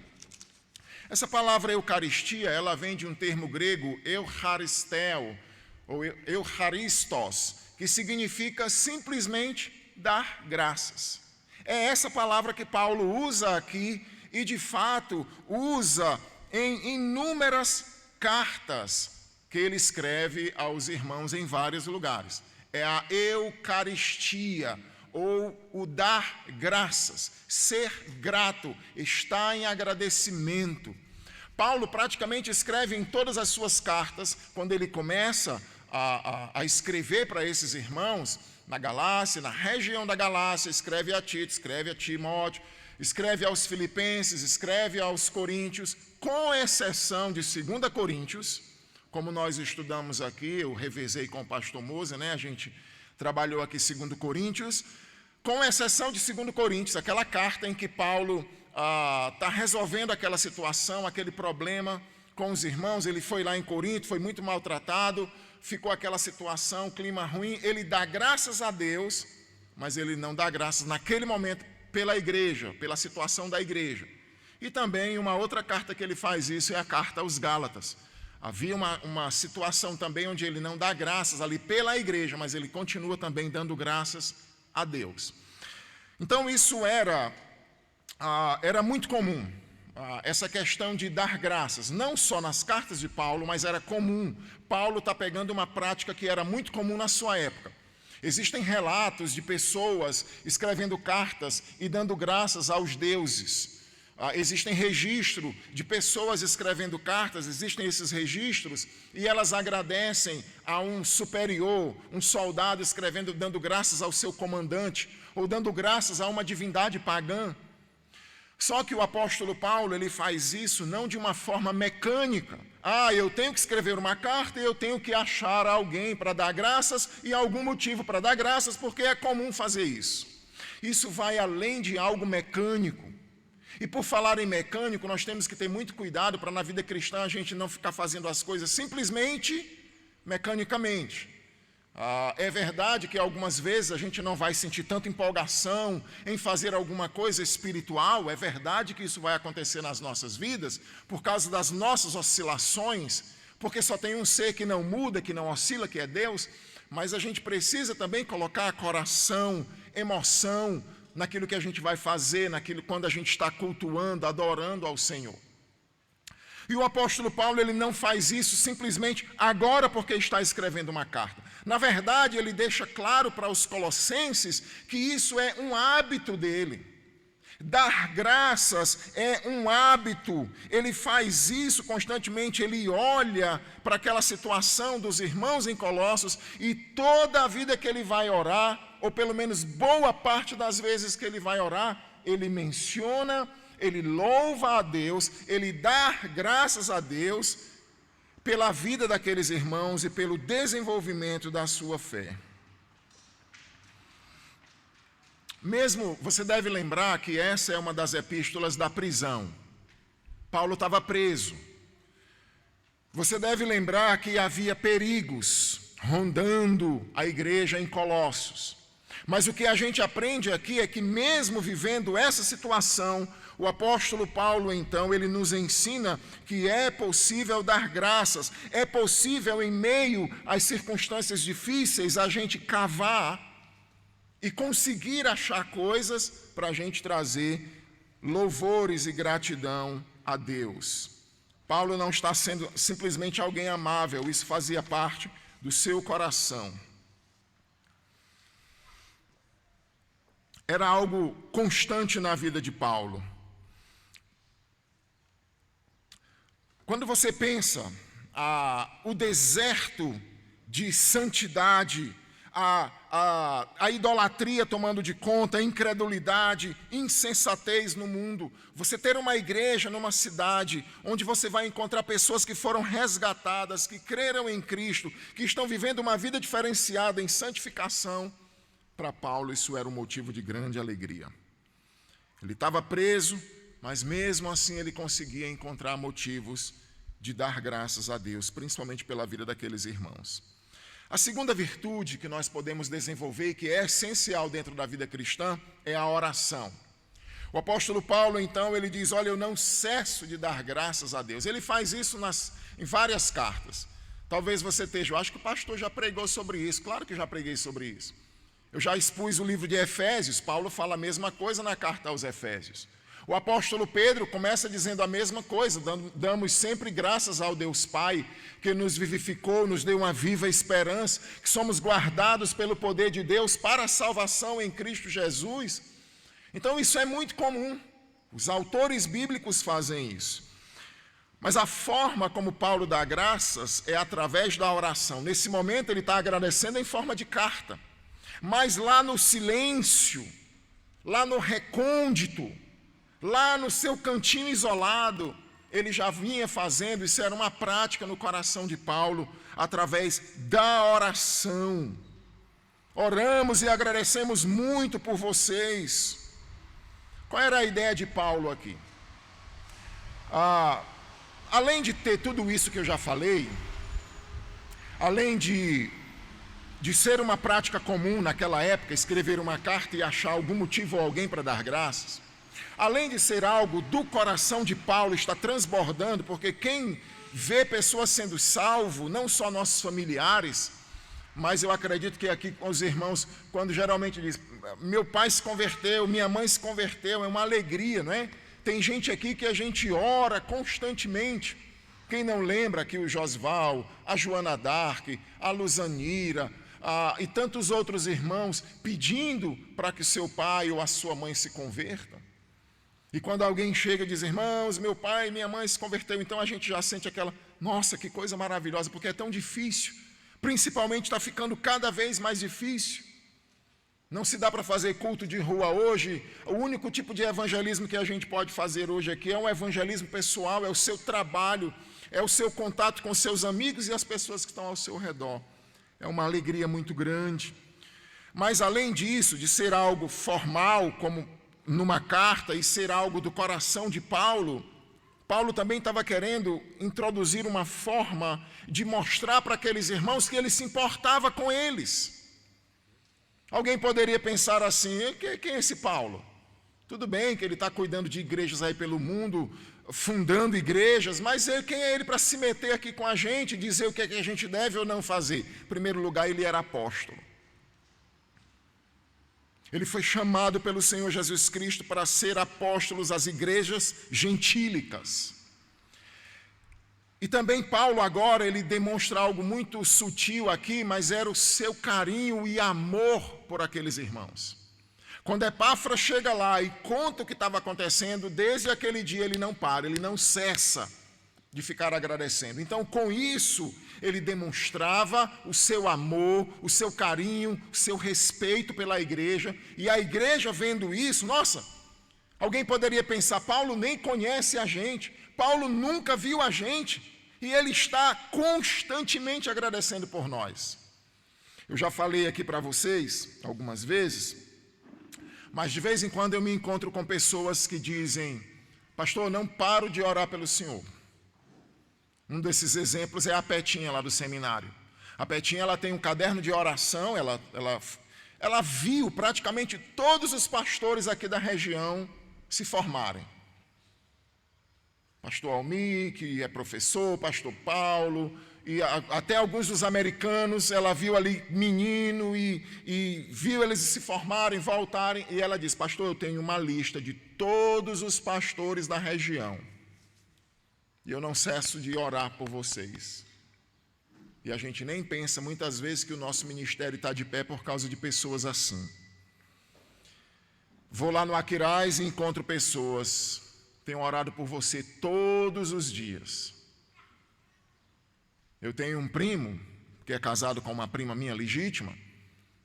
Speaker 6: Essa palavra Eucaristia, ela vem de um termo grego, eucharistel, ou eucharistos, que significa simplesmente dar graças. É essa palavra que Paulo usa aqui e, de fato, usa em inúmeras cartas que ele escreve aos irmãos em vários lugares. É a Eucaristia, ou o dar graças, ser grato, estar em agradecimento. Paulo praticamente escreve em todas as suas cartas, quando ele começa a escrever para esses irmãos, na Galácia, na região da Galácia, escreve a Tito, escreve a Timóteo, escreve aos Filipenses, escreve aos Coríntios, com exceção de 2 Coríntios, como nós estudamos aqui, eu revezei com o pastor Moza, né? A gente trabalhou aqui 2 Coríntios, com exceção de 2 Coríntios, aquela carta em que Paulo está resolvendo aquela situação, aquele problema com os irmãos. Ele foi lá em Corinto, foi muito maltratado, ficou aquela situação, clima ruim, ele dá graças a Deus, mas ele não dá graças naquele momento pela igreja, pela situação da igreja. E também uma outra carta que ele faz isso é a carta aos Gálatas. Havia uma situação também onde ele não dá graças ali pela igreja, mas ele continua também dando graças a Deus. Então isso era muito comum. Essa questão de dar graças, não só nas cartas de Paulo, mas era comum. Paulo está pegando uma prática que era muito comum na sua época. Existem relatos de pessoas escrevendo cartas e dando graças aos deuses. Existem registros de pessoas escrevendo cartas, existem esses registros, e elas agradecem a um superior, um soldado escrevendo, dando graças ao seu comandante, ou dando graças a uma divindade pagã. Só que o apóstolo Paulo, ele faz isso não de uma forma mecânica. Eu tenho que escrever uma carta e eu tenho que achar alguém para dar graças e algum motivo para dar graças, porque é comum fazer isso. Isso vai além de algo mecânico. E por falar em mecânico, nós temos que ter muito cuidado para na vida cristã a gente não ficar fazendo as coisas simplesmente mecanicamente. É verdade que algumas vezes a gente não vai sentir tanta empolgação em fazer alguma coisa espiritual, é verdade que isso vai acontecer nas nossas vidas, por causa das nossas oscilações, porque só tem um ser que não muda, que não oscila, que é Deus, mas a gente precisa também colocar coração, emoção, naquilo que a gente vai fazer, quando a gente está cultuando, adorando ao Senhor. E o apóstolo Paulo, ele não faz isso simplesmente agora porque está escrevendo uma carta. Na verdade, ele deixa claro para os colossenses que isso é um hábito dele. Dar graças é um hábito. Ele faz isso constantemente, ele olha para aquela situação dos irmãos em Colossos e toda a vida que ele vai orar, ou pelo menos boa parte das vezes que ele vai orar, ele menciona ele louva a Deus, ele dá graças a Deus pela vida daqueles irmãos e pelo desenvolvimento da sua fé. Mesmo, você deve lembrar que essa é uma das epístolas da prisão. Paulo estava preso. Você deve lembrar que havia perigos rondando a igreja em Colossos. Mas o que a gente aprende aqui é que mesmo vivendo essa situação, o apóstolo Paulo, então, ele nos ensina que é possível dar graças, é possível, em meio às circunstâncias difíceis, a gente cavar e conseguir achar coisas para a gente trazer louvores e gratidão a Deus. Paulo não está sendo simplesmente alguém amável, isso fazia parte do seu coração. Era algo constante na vida de Paulo. Quando você pensa o deserto de santidade, a idolatria tomando de conta, a incredulidade, insensatez no mundo, você ter uma igreja numa cidade onde você vai encontrar pessoas que foram resgatadas, que creram em Cristo, que estão vivendo uma vida diferenciada em santificação, para Paulo isso era um motivo de grande alegria. Ele estava preso, mas mesmo assim ele conseguia encontrar motivos de dar graças a Deus, principalmente pela vida daqueles irmãos. A segunda virtude que nós podemos desenvolver, que é essencial dentro da vida cristã, é a oração. O apóstolo Paulo, então, ele diz, olha, eu não cesso de dar graças a Deus. Ele faz isso em várias cartas. Talvez você esteja, eu acho que o pastor já pregou sobre isso, claro que já preguei sobre isso. Eu já expus o livro de Efésios, Paulo fala a mesma coisa na carta aos Efésios. O apóstolo Pedro começa dizendo a mesma coisa, damos sempre graças ao Deus Pai, que nos vivificou, nos deu uma viva esperança, que somos guardados pelo poder de Deus para a salvação em Cristo Jesus. Então isso é muito comum, os autores bíblicos fazem isso. Mas a forma como Paulo dá graças é através da oração. Nesse momento ele está agradecendo em forma de carta. Mas lá no silêncio, lá no recôndito, lá no seu cantinho isolado, ele já vinha fazendo, isso era uma prática no coração de Paulo, através da oração. Oramos e agradecemos muito por vocês. Qual era a ideia de Paulo aqui? Além de ter tudo isso que eu já falei, além de ser uma prática comum naquela época, escrever uma carta e achar algum motivo ou alguém para dar graças, além de ser algo do coração de Paulo, está transbordando, porque quem vê pessoas sendo salvo, não só nossos familiares, mas eu acredito que aqui com os irmãos, quando geralmente diz, meu pai se converteu, minha mãe se converteu, é uma alegria, não é? Tem gente aqui que a gente ora constantemente. Quem não lembra aqui o Josval, a Joana Dark, a Luzanira, e tantos outros irmãos pedindo para que seu pai ou a sua mãe se convertam. E quando alguém chega e diz, irmãos, meu pai e minha mãe se converteu, então a gente já sente aquela, nossa, que coisa maravilhosa, porque é tão difícil. Principalmente está ficando cada vez mais difícil. Não se dá para fazer culto de rua hoje. O único tipo de evangelismo que a gente pode fazer hoje aqui é um evangelismo pessoal, é o seu trabalho, é o seu contato com seus amigos e as pessoas que estão ao seu redor. É uma alegria muito grande. Mas além disso, de ser algo formal, como numa carta, e ser algo do coração de Paulo, Paulo também estava querendo introduzir uma forma de mostrar para aqueles irmãos que ele se importava com eles. Alguém poderia pensar assim, quem é esse Paulo? Tudo bem que ele está cuidando de igrejas aí pelo mundo, fundando igrejas, mas quem é ele para se meter aqui com a gente, dizer o que é que a gente deve ou não fazer? Em primeiro lugar, ele era apóstolo. Ele foi chamado pelo Senhor Jesus Cristo para ser apóstolos às igrejas gentílicas. E também Paulo agora, ele demonstra algo muito sutil aqui, mas era o seu carinho e amor por aqueles irmãos. Quando Epáfras chega lá e conta o que estava acontecendo, desde aquele dia ele não para, ele não cessa de ficar agradecendo. Então, com isso, ele demonstrava o seu amor, o seu carinho, o seu respeito pela igreja. E a igreja, vendo isso, nossa, Alguém poderia pensar, Paulo nem conhece a gente, Paulo nunca viu a gente, e ele está constantemente agradecendo por nós. Eu já falei aqui para vocês algumas vezes, mas de vez em quando eu me encontro com pessoas que dizem, pastor, não paro de orar pelo senhor. Um desses exemplos é a Petinha lá do seminário. A Petinha, ela tem um caderno de oração, ela viu praticamente todos os pastores aqui da região se formarem. Pastor Almir, que é professor, pastor Paulo, e até alguns dos americanos, ela viu ali menino e viu eles se formarem, voltarem, e ela disse, pastor, eu tenho uma lista de todos os pastores da região, e eu não cesso de orar por vocês. E a gente nem pensa muitas vezes que o nosso ministério está de pé por causa de pessoas assim. Vou lá no Aquiraz e encontro pessoas, tenho orado por você todos os dias. Eu tenho um primo, que é casado com uma prima minha legítima,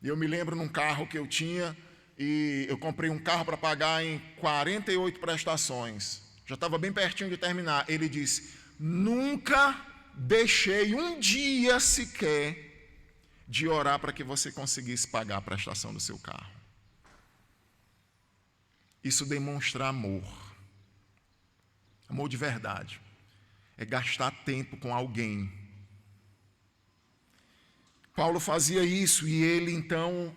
Speaker 6: e eu me lembro num carro que eu tinha, e eu comprei um carro para pagar em 48 prestações. Já estava bem pertinho de terminar. Ele disse, nunca deixei um dia sequer de orar para que você conseguisse pagar a prestação do seu carro. Isso demonstra amor. Amor de verdade. É gastar tempo com alguém. Paulo fazia isso e ele então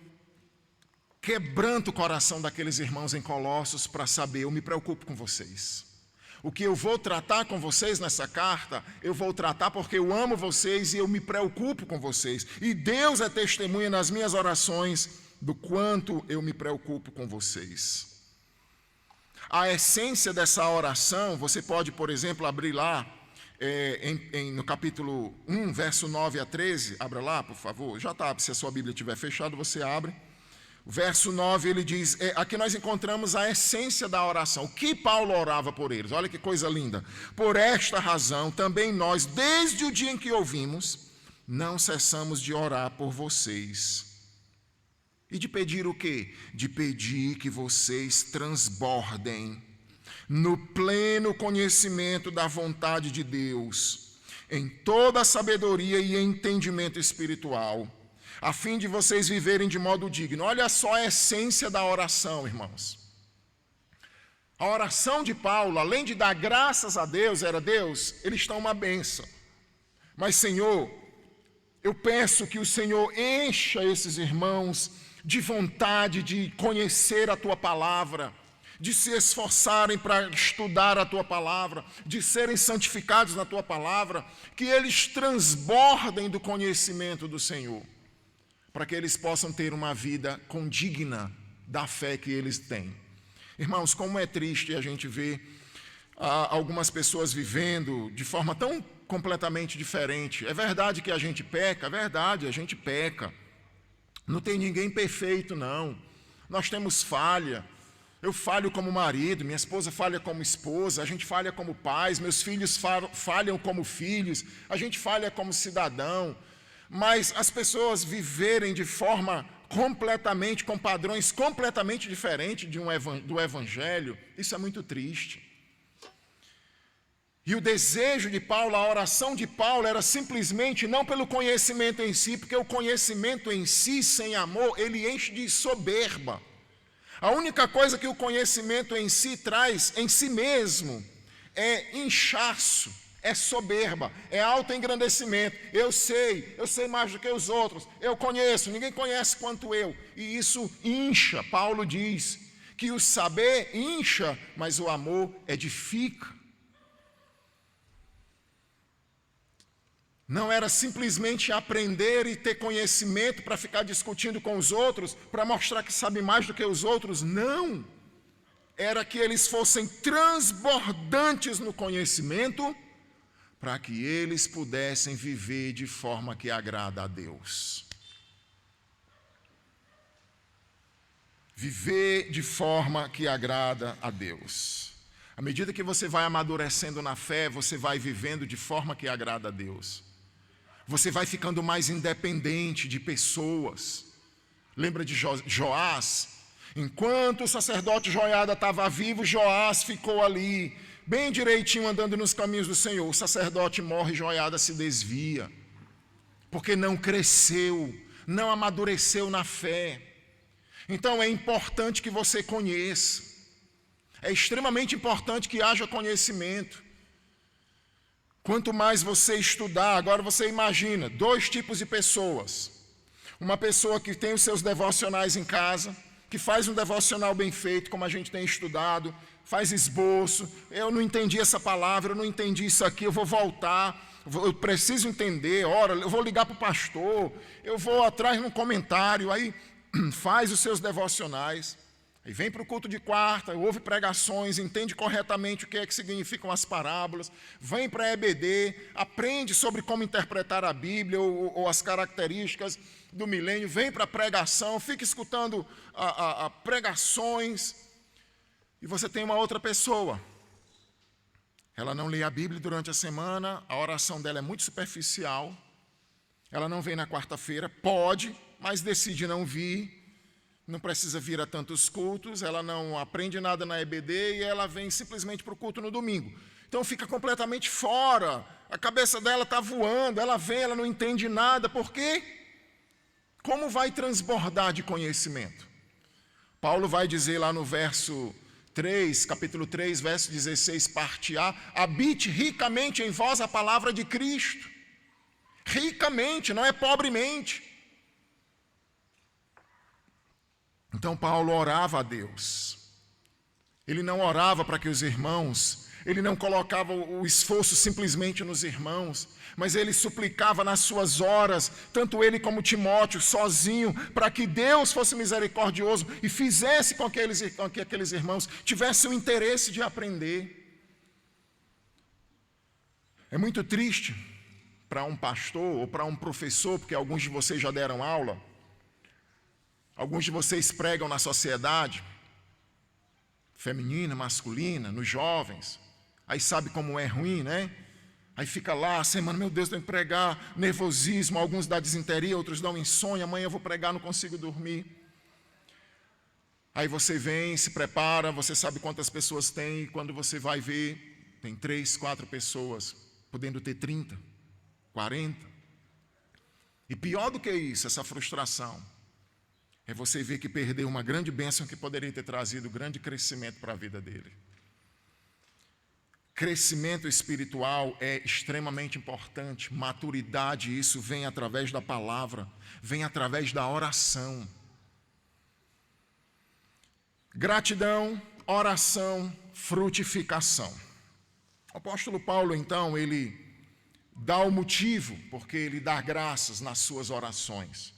Speaker 6: quebranta o coração daqueles irmãos em Colossos para saber, eu me preocupo com vocês. O que eu vou tratar com vocês nessa carta, eu vou tratar porque eu amo vocês e eu me preocupo com vocês. E Deus é testemunha nas minhas orações do quanto eu me preocupo com vocês. A essência dessa oração, você pode, por exemplo, abrir lá, no capítulo 1, verso 9 a 13, abra lá, por favor, já está, se a sua Bíblia estiver fechada, você abre. O verso 9, ele diz, aqui nós encontramos a essência da oração, o que Paulo orava por eles, olha que coisa linda. Por esta razão, também nós, desde o dia em que ouvimos, não cessamos de orar por vocês. E de pedir o quê? De pedir que vocês transbordem no pleno conhecimento da vontade de Deus, em toda a sabedoria e entendimento espiritual, a fim de vocês viverem de modo digno. Olha só a essência da oração, irmãos. A oração de Paulo, além de dar graças a Deus, era Deus, eles estão uma bênção. Mas, Senhor, eu peço que o Senhor encha esses irmãos de vontade de conhecer a Tua palavra, de se esforçarem para estudar a Tua palavra, de serem santificados na Tua palavra, que eles transbordem do conhecimento do Senhor, para que eles possam ter uma vida condigna da fé que eles têm. Irmãos, como é triste a gente ver algumas pessoas vivendo de forma tão completamente diferente. É verdade que a gente peca, é verdade, a gente peca. Não tem ninguém perfeito, não. Nós temos falha. Eu falho como marido, minha esposa falha como esposa, a gente falha como pais, meus filhos falham como filhos, a gente falha como cidadão. Mas as pessoas viverem de forma completamente, com padrões completamente diferentes do Evangelho, isso é muito triste. E o desejo de Paulo, a oração de Paulo era simplesmente não pelo conhecimento em si, porque o conhecimento em si, sem amor, ele enche de soberba. A única coisa que o conhecimento em si traz, em si mesmo, é inchaço, é soberba, é autoengrandecimento. Eu sei mais do que os outros, eu conheço, ninguém conhece quanto eu. E isso incha. Paulo diz que o saber incha, mas o amor edifica. Não era simplesmente aprender e ter conhecimento para ficar discutindo com os outros, para mostrar que sabe mais do que os outros. Não. Era que eles fossem transbordantes no conhecimento, para que eles pudessem viver de forma que agrada a Deus. Viver de forma que agrada a Deus. À medida que você vai amadurecendo na fé, você vai vivendo de forma que agrada a Deus. Você vai ficando mais independente de pessoas. Lembra de Joás? Enquanto o sacerdote Joiada estava vivo, Joás ficou ali, bem direitinho, andando nos caminhos do Senhor. O sacerdote morre, Joiada se desvia, porque não cresceu, não amadureceu na fé. Então é importante que você conheça, é extremamente importante que haja conhecimento. Quanto mais você estudar, agora você imagina, 2 tipos de pessoas. Uma pessoa que tem os seus devocionais em casa, que faz um devocional bem feito, como a gente tem estudado, faz esboço, eu não entendi essa palavra, eu não entendi isso aqui, eu vou voltar, eu preciso entender, ora, eu vou ligar para o pastor, eu vou atrás num comentário, aí faz os seus devocionais, aí vem para o culto de quarta, ouve pregações, entende corretamente o que é que significam as parábolas, vem para a EBD, aprende sobre como interpretar a Bíblia ou as características do milênio, vem para a pregação, fica escutando pregações, e você tem uma outra pessoa. Ela não lê a Bíblia durante a semana, a oração dela é muito superficial, ela não vem na quarta-feira, pode, mas decide não vir, não precisa vir a tantos cultos, ela não aprende nada na EBD e ela vem simplesmente para o culto no domingo. Então fica completamente fora, a cabeça dela está voando, ela vem, ela não entende nada, por quê? Como vai transbordar de conhecimento? Paulo vai dizer lá no verso 3, capítulo 3, verso 16, parte A, habite ricamente em vós a palavra de Cristo. Ricamente, não é pobremente. Então Paulo orava a Deus. Ele não orava para que os irmãos, ele não colocava o esforço simplesmente nos irmãos, mas ele suplicava nas suas horas, tanto ele como Timóteo, sozinho, para que Deus fosse misericordioso e fizesse com que aqueles irmãos tivessem o interesse de aprender. É muito triste para um pastor ou para um professor, porque alguns de vocês já deram aula, alguns de vocês pregam na sociedade, feminina, masculina, nos jovens, aí sabe como é ruim, né? Aí fica lá a semana, meu Deus, tenho que pregar, nervosismo, alguns dão disenteria, outros dão insônia, amanhã eu vou pregar, não consigo dormir. Aí você vem, se prepara, você sabe quantas pessoas tem, e quando você vai ver, tem 3, 4 pessoas, podendo ter 30, 40. E pior do que isso, essa frustração, é você ver que perdeu uma grande bênção que poderia ter trazido grande crescimento para a vida dele. Crescimento espiritual é extremamente importante, maturidade, isso vem através da palavra, vem através da oração. Gratidão, oração, frutificação. O apóstolo Paulo, então, ele dá o motivo porque ele dá graças nas suas orações,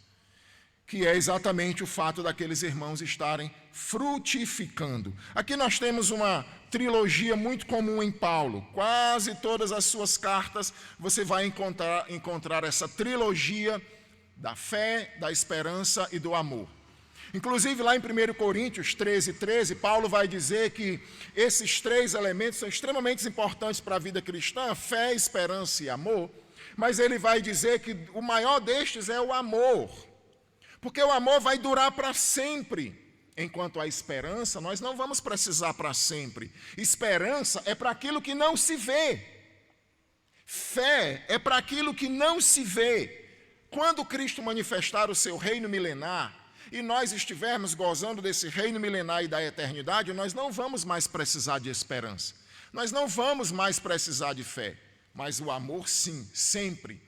Speaker 6: que é exatamente o fato daqueles irmãos estarem frutificando. Aqui nós temos uma trilogia muito comum em Paulo. Quase todas as suas cartas você vai encontrar essa trilogia da fé, da esperança e do amor. Inclusive lá em 1 Coríntios 13, Paulo vai dizer que esses 3 elementos são extremamente importantes para a vida cristã, fé, esperança e amor, mas ele vai dizer que o maior destes é o amor. Porque o amor vai durar para sempre, enquanto a esperança nós não vamos precisar para sempre. Esperança é para aquilo que não se vê. Fé é para aquilo que não se vê. Quando Cristo manifestar o seu reino milenar e nós estivermos gozando desse reino milenar e da eternidade, nós não vamos mais precisar de esperança. Nós não vamos mais precisar de fé. Mas o amor sim, sempre.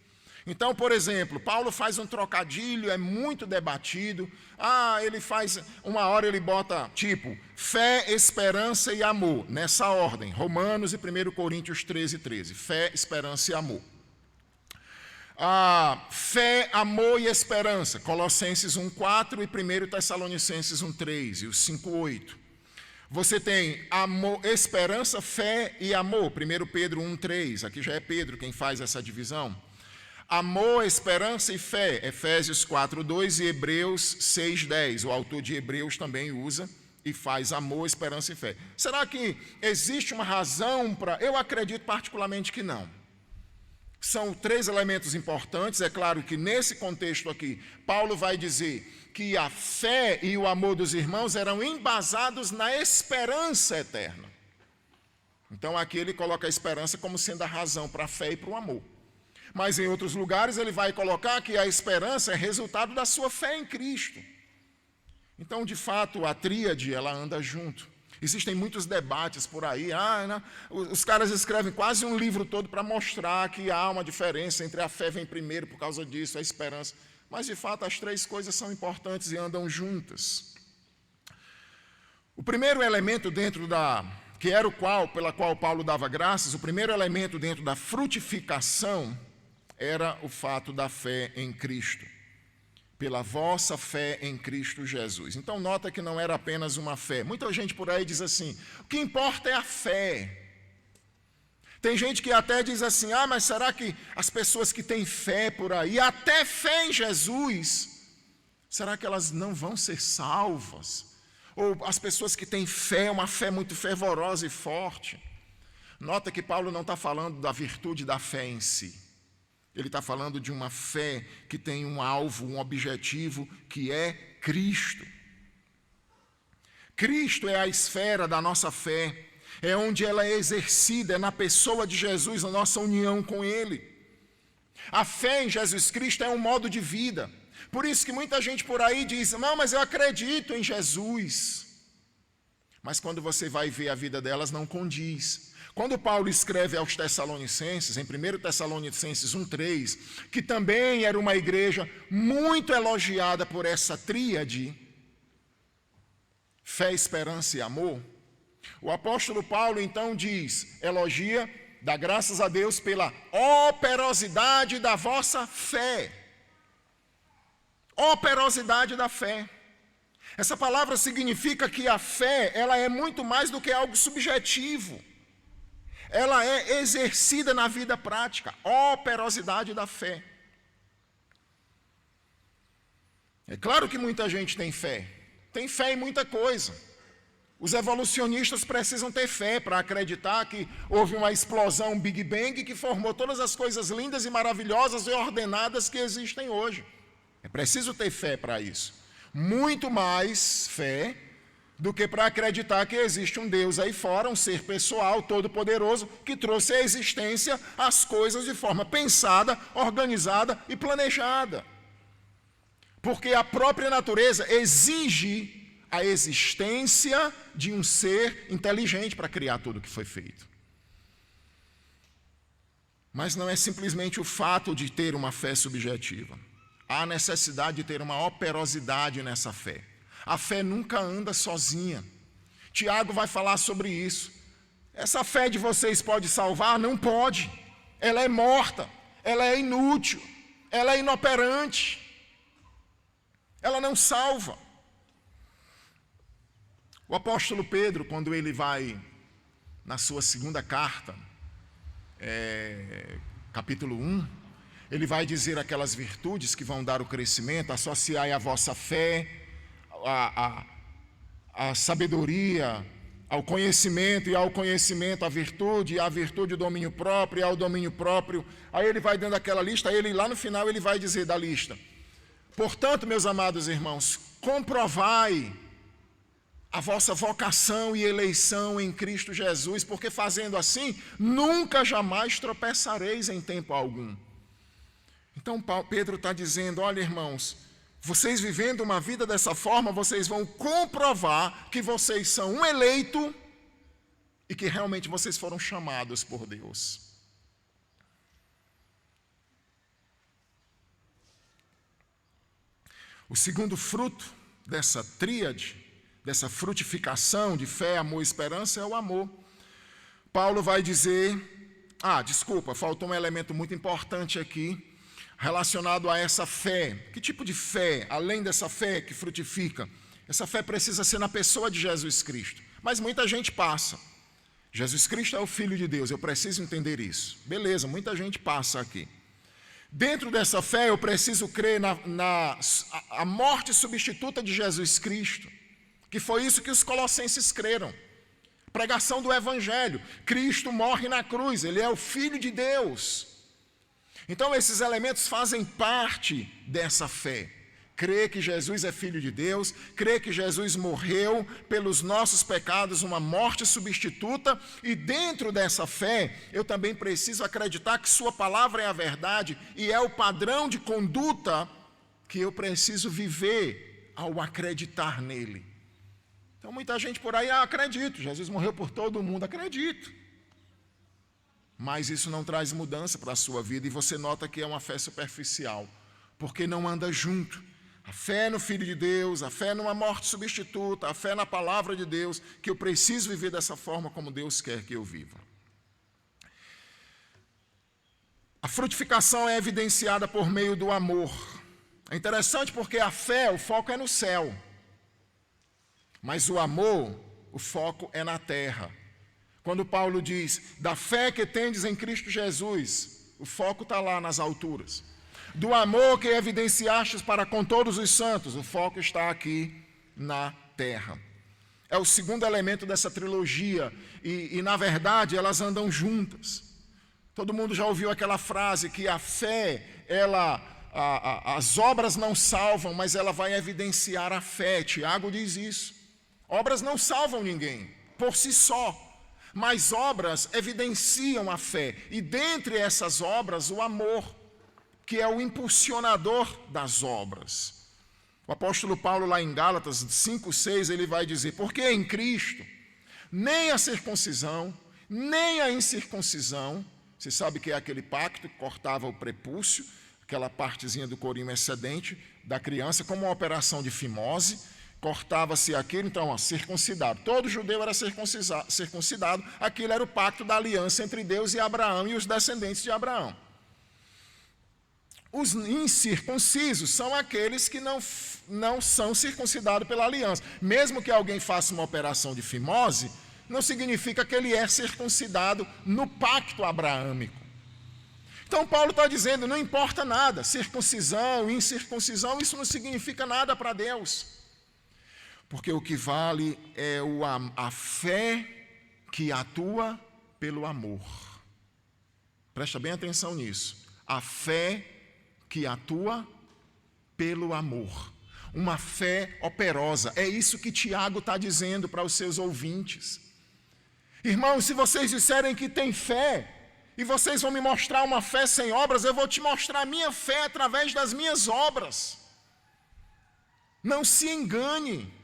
Speaker 6: Então, por exemplo, Paulo faz um trocadilho, é muito debatido. Ele faz, uma hora ele bota tipo, fé, esperança e amor, nessa ordem, Romanos e 1 Coríntios 13. Fé, esperança e amor. Fé, amor e esperança, Colossenses 1:4 e 1 Tessalonicenses 1:3 e o 5:8. Você tem amor, esperança, fé e amor, 1 Pedro 1:3, aqui já é Pedro quem faz essa divisão. Amor, esperança e fé, Efésios 4:2 e Hebreus 6:10. O autor de Hebreus também usa e faz amor, esperança e fé. Será que existe uma razão para... Eu acredito particularmente que não. São 3 elementos importantes. É claro que nesse contexto aqui, Paulo vai dizer que a fé e o amor dos irmãos eram embasados na esperança eterna. Então aqui ele coloca a esperança como sendo a razão para a fé e para o amor. Mas em outros lugares ele vai colocar que a esperança é resultado da sua fé em Cristo. Então, de fato, a tríade, ela anda junto. Existem muitos debates por aí. Os caras escrevem quase um livro todo para mostrar que há uma diferença entre a fé vem primeiro por causa disso, a esperança. Mas, de fato, as 3 coisas são importantes e andam juntas. O primeiro elemento que era pela qual Paulo dava graças, o primeiro elemento dentro da frutificação era o fato da fé em Cristo. Pela vossa fé em Cristo Jesus. Então nota que não era apenas uma fé. Muita gente por aí diz assim, o que importa é a fé. Tem gente que até diz assim, mas será que as pessoas que têm fé por aí, até fé em Jesus, será que elas não vão ser salvas? Ou as pessoas que têm fé, uma fé muito fervorosa e forte. Nota que Paulo não está falando da virtude da fé em si. Ele está falando de uma fé que tem um alvo, um objetivo, que é Cristo. Cristo é a esfera da nossa fé, é onde ela é exercida, é na pessoa de Jesus, a nossa união com Ele. A fé em Jesus Cristo é um modo de vida. Por isso que muita gente por aí diz, não, mas eu acredito em Jesus. Mas quando você vai ver a vida delas, não condiz. Quando Paulo escreve aos Tessalonicenses, em 1 Tessalonicenses 1:3, que também era uma igreja muito elogiada por essa tríade, fé, esperança e amor, o apóstolo Paulo então elogia, dá graças a Deus pela operosidade da vossa fé. Operosidade da fé. Essa palavra significa que a fé, ela é muito mais do que algo subjetivo. Ela é exercida na vida prática, operosidade da fé. É claro que muita gente tem fé em muita coisa. Os evolucionistas precisam ter fé para acreditar que houve uma explosão, um Big Bang, que formou todas as coisas lindas e maravilhosas e ordenadas que existem hoje. É preciso ter fé para isso. Muito mais fé do que para acreditar que existe um Deus aí fora, um ser pessoal, todo-poderoso, que trouxe à existência as coisas de forma pensada, organizada e planejada. Porque a própria natureza exige a existência de um ser inteligente para criar tudo o que foi feito. Mas não é simplesmente o fato de ter uma fé subjetiva. Há necessidade de ter uma operosidade nessa fé. A fé nunca anda sozinha. Tiago vai falar sobre isso. Essa fé de vocês pode salvar? Não pode. Ela é morta, ela é inútil, ela é inoperante. Ela não salva. O apóstolo Pedro, quando ele vai na sua segunda carta, capítulo 1, ele vai dizer aquelas virtudes que vão dar o crescimento, associai a vossa fé, a sabedoria, ao conhecimento, e ao conhecimento a virtude, e à virtude o domínio próprio, e ao domínio próprio. Aí ele vai dando aquela lista, aí lá no final ele vai dizer da lista: portanto, meus amados irmãos, comprovai a vossa vocação e eleição em Cristo Jesus, porque fazendo assim, nunca jamais tropeçareis em tempo algum. Então Pedro está dizendo, olha irmãos, vocês vivendo uma vida dessa forma, vocês vão comprovar que vocês são um eleito e que realmente vocês foram chamados por Deus. O segundo fruto dessa tríade, dessa frutificação de fé, amor e esperança, é o amor. Paulo vai dizer, faltou um elemento muito importante aqui, relacionado a essa fé. Que tipo de fé, além dessa fé que frutifica? Essa fé precisa ser na pessoa de Jesus Cristo. Mas muita gente passa. Jesus Cristo é o Filho de Deus, eu preciso entender isso. Beleza, muita gente passa aqui. Dentro dessa fé eu preciso crer na morte substituta de Jesus Cristo, que foi isso que os colossenses creram. Pregação do Evangelho. Cristo morre na cruz, Ele é o Filho de Deus. Então, esses elementos fazem parte dessa fé. Crer que Jesus é Filho de Deus, crer que Jesus morreu pelos nossos pecados, uma morte substituta, e dentro dessa fé, eu também preciso acreditar que sua palavra é a verdade e é o padrão de conduta que eu preciso viver ao acreditar nele. Então, muita gente por aí, acredito, Jesus morreu por todo mundo, acredito. Mas isso não traz mudança para a sua vida, e você nota que é uma fé superficial, porque não anda junto. A fé no Filho de Deus, a fé numa morte substituta, a fé na palavra de Deus, que eu preciso viver dessa forma como Deus quer que eu viva. A frutificação é evidenciada por meio do amor. É interessante porque a fé, o foco é no céu. Mas o amor, o foco é na terra. Quando Paulo diz, da fé que tendes em Cristo Jesus, o foco está lá nas alturas. Do amor que evidenciastes para com todos os santos, o foco está aqui na terra. É o segundo elemento dessa trilogia, e na verdade elas andam juntas. Todo mundo já ouviu aquela frase que a fé, as obras não salvam, mas ela vai evidenciar a fé. Tiago diz isso. Obras não salvam ninguém, por si só, mas obras evidenciam a fé. E dentre essas obras, o amor, que é o impulsionador das obras. O apóstolo Paulo, lá em Gálatas 5:6, ele vai dizer, porque em Cristo, nem a circuncisão, nem a incircuncisão, você sabe que é aquele pacto que cortava o prepúcio, aquela partezinha do corinho excedente da criança, como uma operação de fimose, cortava-se aquilo, então, circuncidado. Todo judeu era circuncidado, aquilo era o pacto da aliança entre Deus e Abraão e os descendentes de Abraão. Os incircuncisos são aqueles que não são circuncidados pela aliança. Mesmo que alguém faça uma operação de fimose, não significa que ele é circuncidado no pacto abraâmico. Então Paulo está dizendo, não importa nada, circuncisão, incircuncisão, isso não significa nada para Deus. Porque o que vale é a fé que atua pelo amor. Presta bem atenção nisso. A fé que atua pelo amor. Uma fé operosa. É isso que Tiago está dizendo para os seus ouvintes. Irmãos, se vocês disserem que tem fé, e vocês vão me mostrar uma fé sem obras, eu vou te mostrar a minha fé através das minhas obras. Não se engane.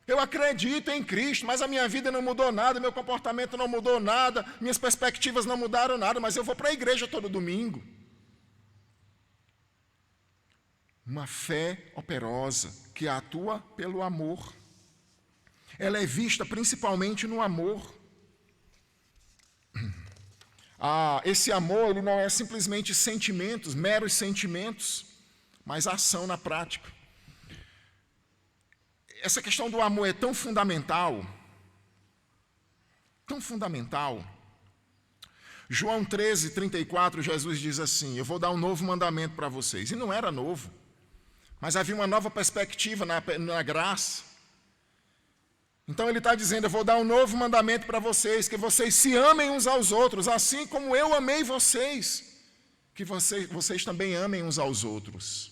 Speaker 6: Eu acredito em Cristo, mas a minha vida não mudou nada, meu comportamento não mudou nada, minhas perspectivas não mudaram nada, mas eu vou para a igreja todo domingo. Uma fé operosa, que atua pelo amor. Ela é vista principalmente no amor. Esse amor, ele não é simplesmente sentimentos, meros sentimentos, mas ação na prática. Essa questão do amor é tão fundamental, tão fundamental. João 13:34, Jesus diz assim, eu vou dar um novo mandamento para vocês. E não era novo, mas havia uma nova perspectiva na graça. Então ele está dizendo, eu vou dar um novo mandamento para vocês, que vocês se amem uns aos outros, assim como eu amei vocês, que vocês também amem uns aos outros.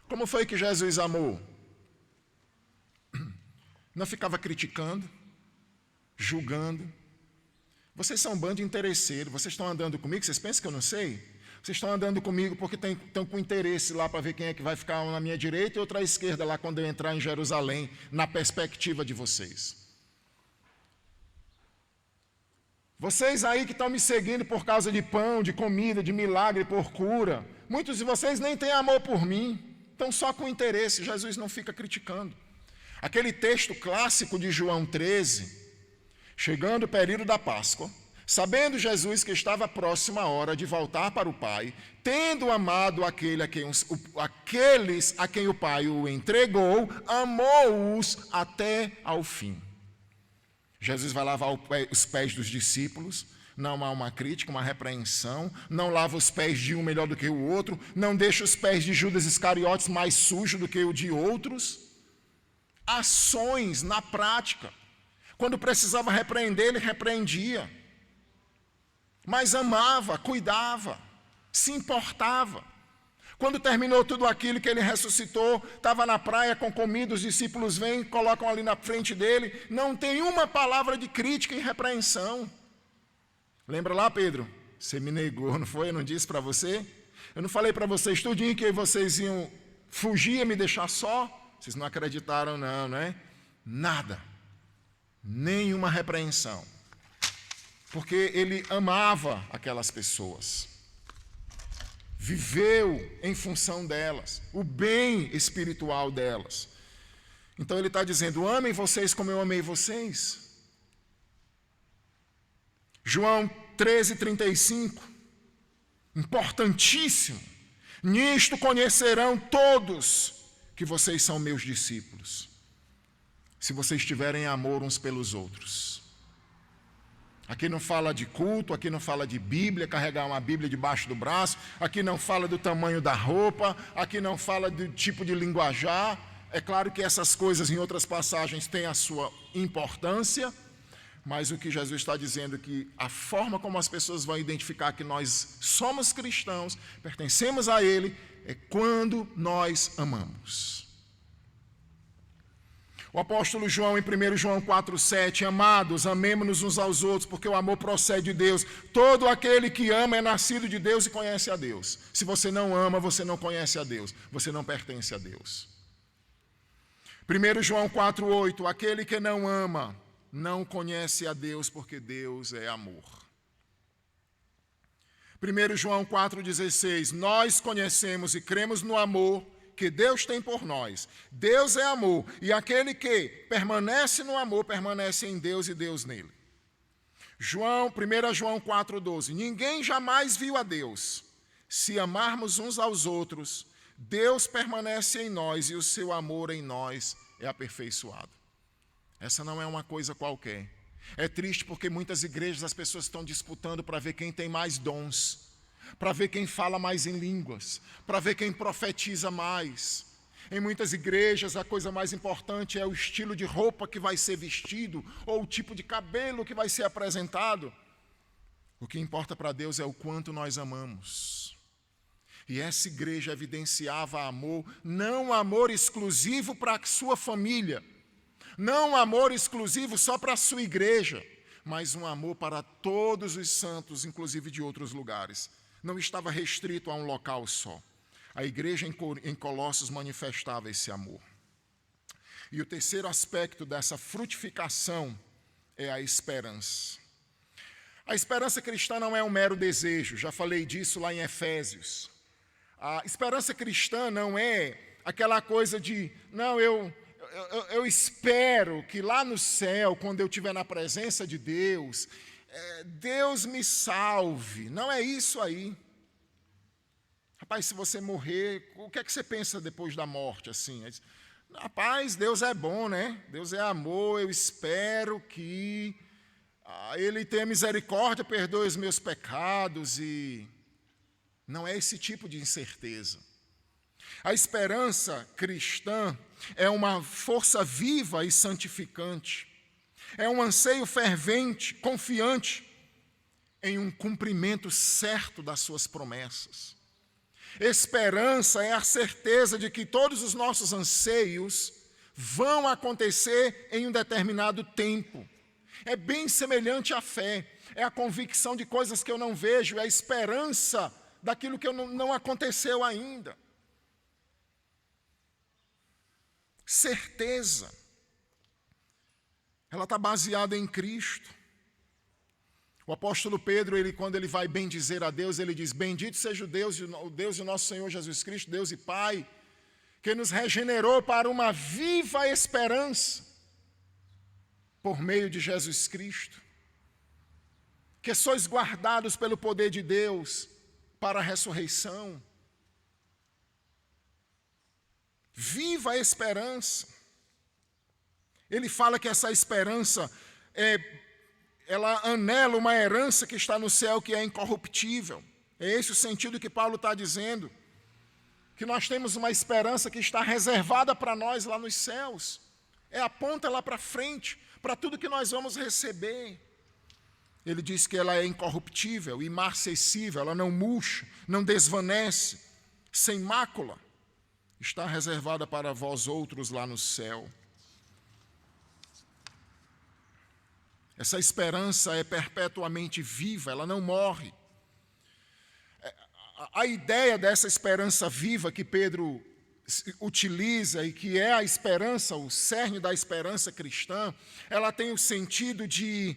Speaker 6: Como foi que Jesus amou? Não ficava criticando, julgando. Vocês são um bando de interesseiros, vocês estão andando comigo, vocês pensam que eu não sei? Vocês estão andando comigo porque estão com interesse lá para ver quem é que vai ficar na minha direita e outra à esquerda lá quando eu entrar em Jerusalém, na perspectiva de vocês. Vocês aí que estão me seguindo por causa de pão, de comida, de milagre, por cura, muitos de vocês nem têm amor por mim, estão só com interesse. Jesus não fica criticando. Aquele texto clássico de João 13, chegando o período da Páscoa, sabendo Jesus que estava próxima a hora de voltar para o Pai, tendo amado aqueles a quem o Pai o entregou, amou-os até ao fim. Jesus vai lavar os pés dos discípulos, não há uma crítica, uma repreensão, não lava os pés de um melhor do que o outro, não deixa os pés de Judas Iscariotes mais sujos do que o de outros. Ações na prática. Quando precisava repreender, ele repreendia. Mas amava, cuidava. se importava. Quando terminou tudo aquilo que ele ressuscitou, estava na praia com comida, os discípulos vêm, colocam ali na frente dele, não tem uma palavra de crítica e repreensão. Lembra lá, Pedro? Você me negou, não foi? Eu não disse para você? Eu não falei para vocês tudinho que vocês iam fugir e me deixar só? Vocês não acreditaram não, não é? Nada. Nenhuma repreensão. Porque ele amava aquelas pessoas. Viveu em função delas, o bem espiritual delas. Então ele está dizendo, amem vocês como eu amei vocês. João 13:35, importantíssimo. Nisto conhecerão todos que vocês são meus discípulos, se vocês tiverem amor uns pelos outros. Aqui não fala de culto, aqui não fala de Bíblia, carregar uma Bíblia debaixo do braço, aqui não fala do tamanho da roupa, aqui não fala do tipo de linguajar. É claro que essas coisas em outras passagens têm a sua importância, mas o que Jesus está dizendo é que a forma como as pessoas vão identificar que nós somos cristãos, pertencemos a Ele, é quando nós amamos. O apóstolo João, em 1 João 4,7, amados, amemo-nos uns aos outros, porque o amor procede de Deus. Todo aquele que ama é nascido de Deus e conhece a Deus. Se você não ama, você não conhece a Deus, você não pertence a Deus. 1 João 4,8, aquele que não ama, não conhece a Deus, porque Deus é amor. 1 João 4,16, nós conhecemos e cremos no amor que Deus tem por nós. Deus é amor, e aquele que permanece no amor, permanece em Deus e Deus nele. 1 João 4,12, ninguém jamais viu a Deus. Se amarmos uns aos outros, Deus permanece em nós e o seu amor em nós é aperfeiçoado. Essa não é uma coisa qualquer. É triste porque muitas igrejas as pessoas estão disputando para ver quem tem mais dons, para ver quem fala mais em línguas, para ver quem profetiza mais. Em muitas igrejas, a coisa mais importante é o estilo de roupa que vai ser vestido, ou o tipo de cabelo que vai ser apresentado. O que importa para Deus é o quanto nós amamos. E essa igreja evidenciava amor, não amor exclusivo para a sua família, não amor exclusivo só para a sua igreja, mas um amor para todos os santos, inclusive de outros lugares. Não estava restrito a um local só. A igreja em Colossos manifestava esse amor. E o terceiro aspecto dessa frutificação é a esperança. A esperança cristã não é um mero desejo, já falei disso lá em Efésios. A esperança cristã não é aquela coisa de, não, eu espero que lá no céu, quando eu estiver na presença de Deus, Deus me salve. Não é isso aí. Rapaz, se você morrer, o que é que você pensa depois da morte? Assim? Rapaz, Deus é bom, né? Deus é amor, eu espero que Ele tenha misericórdia, perdoe os meus pecados. E não é esse tipo de incerteza. A esperança cristã é uma força viva e santificante. É um anseio fervente, confiante em um cumprimento certo das suas promessas. Esperança é a certeza de que todos os nossos anseios vão acontecer em um determinado tempo. É bem semelhante à fé, é a convicção de coisas que eu não vejo, é a esperança daquilo que não aconteceu ainda. Certeza. Ela está baseada em Cristo. O apóstolo Pedro, quando ele vai bendizer a Deus, ele diz, bendito seja o Deus e o nosso Senhor Jesus Cristo, Deus e Pai, que nos regenerou para uma viva esperança por meio de Jesus Cristo, que sois guardados pelo poder de Deus para a ressurreição. Viva a esperança. Ele fala que essa esperança ela anela uma herança que está no céu, que é incorruptível. É esse o sentido que Paulo está dizendo, que nós temos uma esperança que está reservada para nós lá nos céus. Aponta lá para frente, para tudo que nós vamos receber. ele diz que ela é incorruptível, imarcessível, ela não murcha, não desvanece, sem mácula. Está reservada para vós outros lá no céu. Essa esperança é perpetuamente viva, ela não morre. A ideia dessa esperança viva que Pedro utiliza e que é a esperança, o cerne da esperança cristã, ela tem o sentido de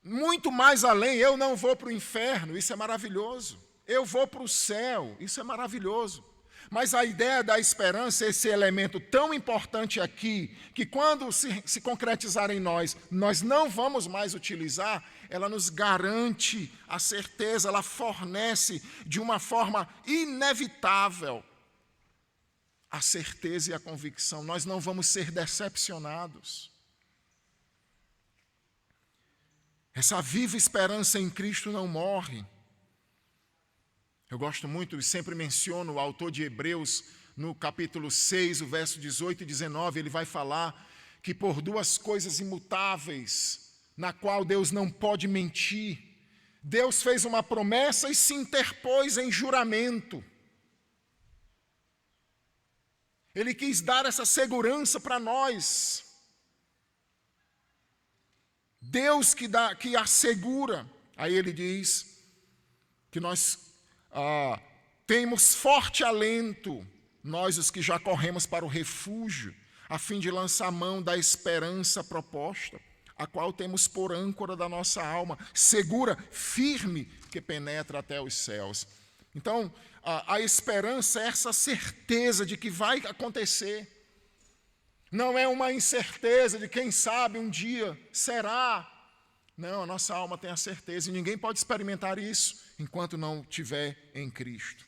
Speaker 6: muito mais além. Eu não vou para o inferno, isso é maravilhoso. Eu vou para o céu, isso é maravilhoso. Mas a ideia da esperança, esse elemento tão importante aqui, que quando se concretizar em nós, nós não vamos mais utilizar, ela nos garante a certeza, ela fornece de uma forma inevitável a certeza e a convicção. Nós não vamos ser decepcionados. Essa viva esperança em Cristo não morre. Eu gosto muito e sempre menciono o autor de Hebreus, no capítulo 6, o verso 18 e 19, ele vai falar que por duas coisas imutáveis, na qual Deus não pode mentir, Deus fez uma promessa e se interpôs em juramento. Ele quis dar essa segurança para nós. Deus que assegura. Aí ele diz que nós temos forte alento, nós os que já corremos para o refúgio, a fim de lançar mão da esperança proposta, a qual temos por âncora da nossa alma, segura, firme, que penetra até os céus. Então, a esperança é essa certeza de que vai acontecer. Não é uma incerteza de quem sabe um dia será. Não, a nossa alma tem a certeza e ninguém pode experimentar isso enquanto não estiver em Cristo.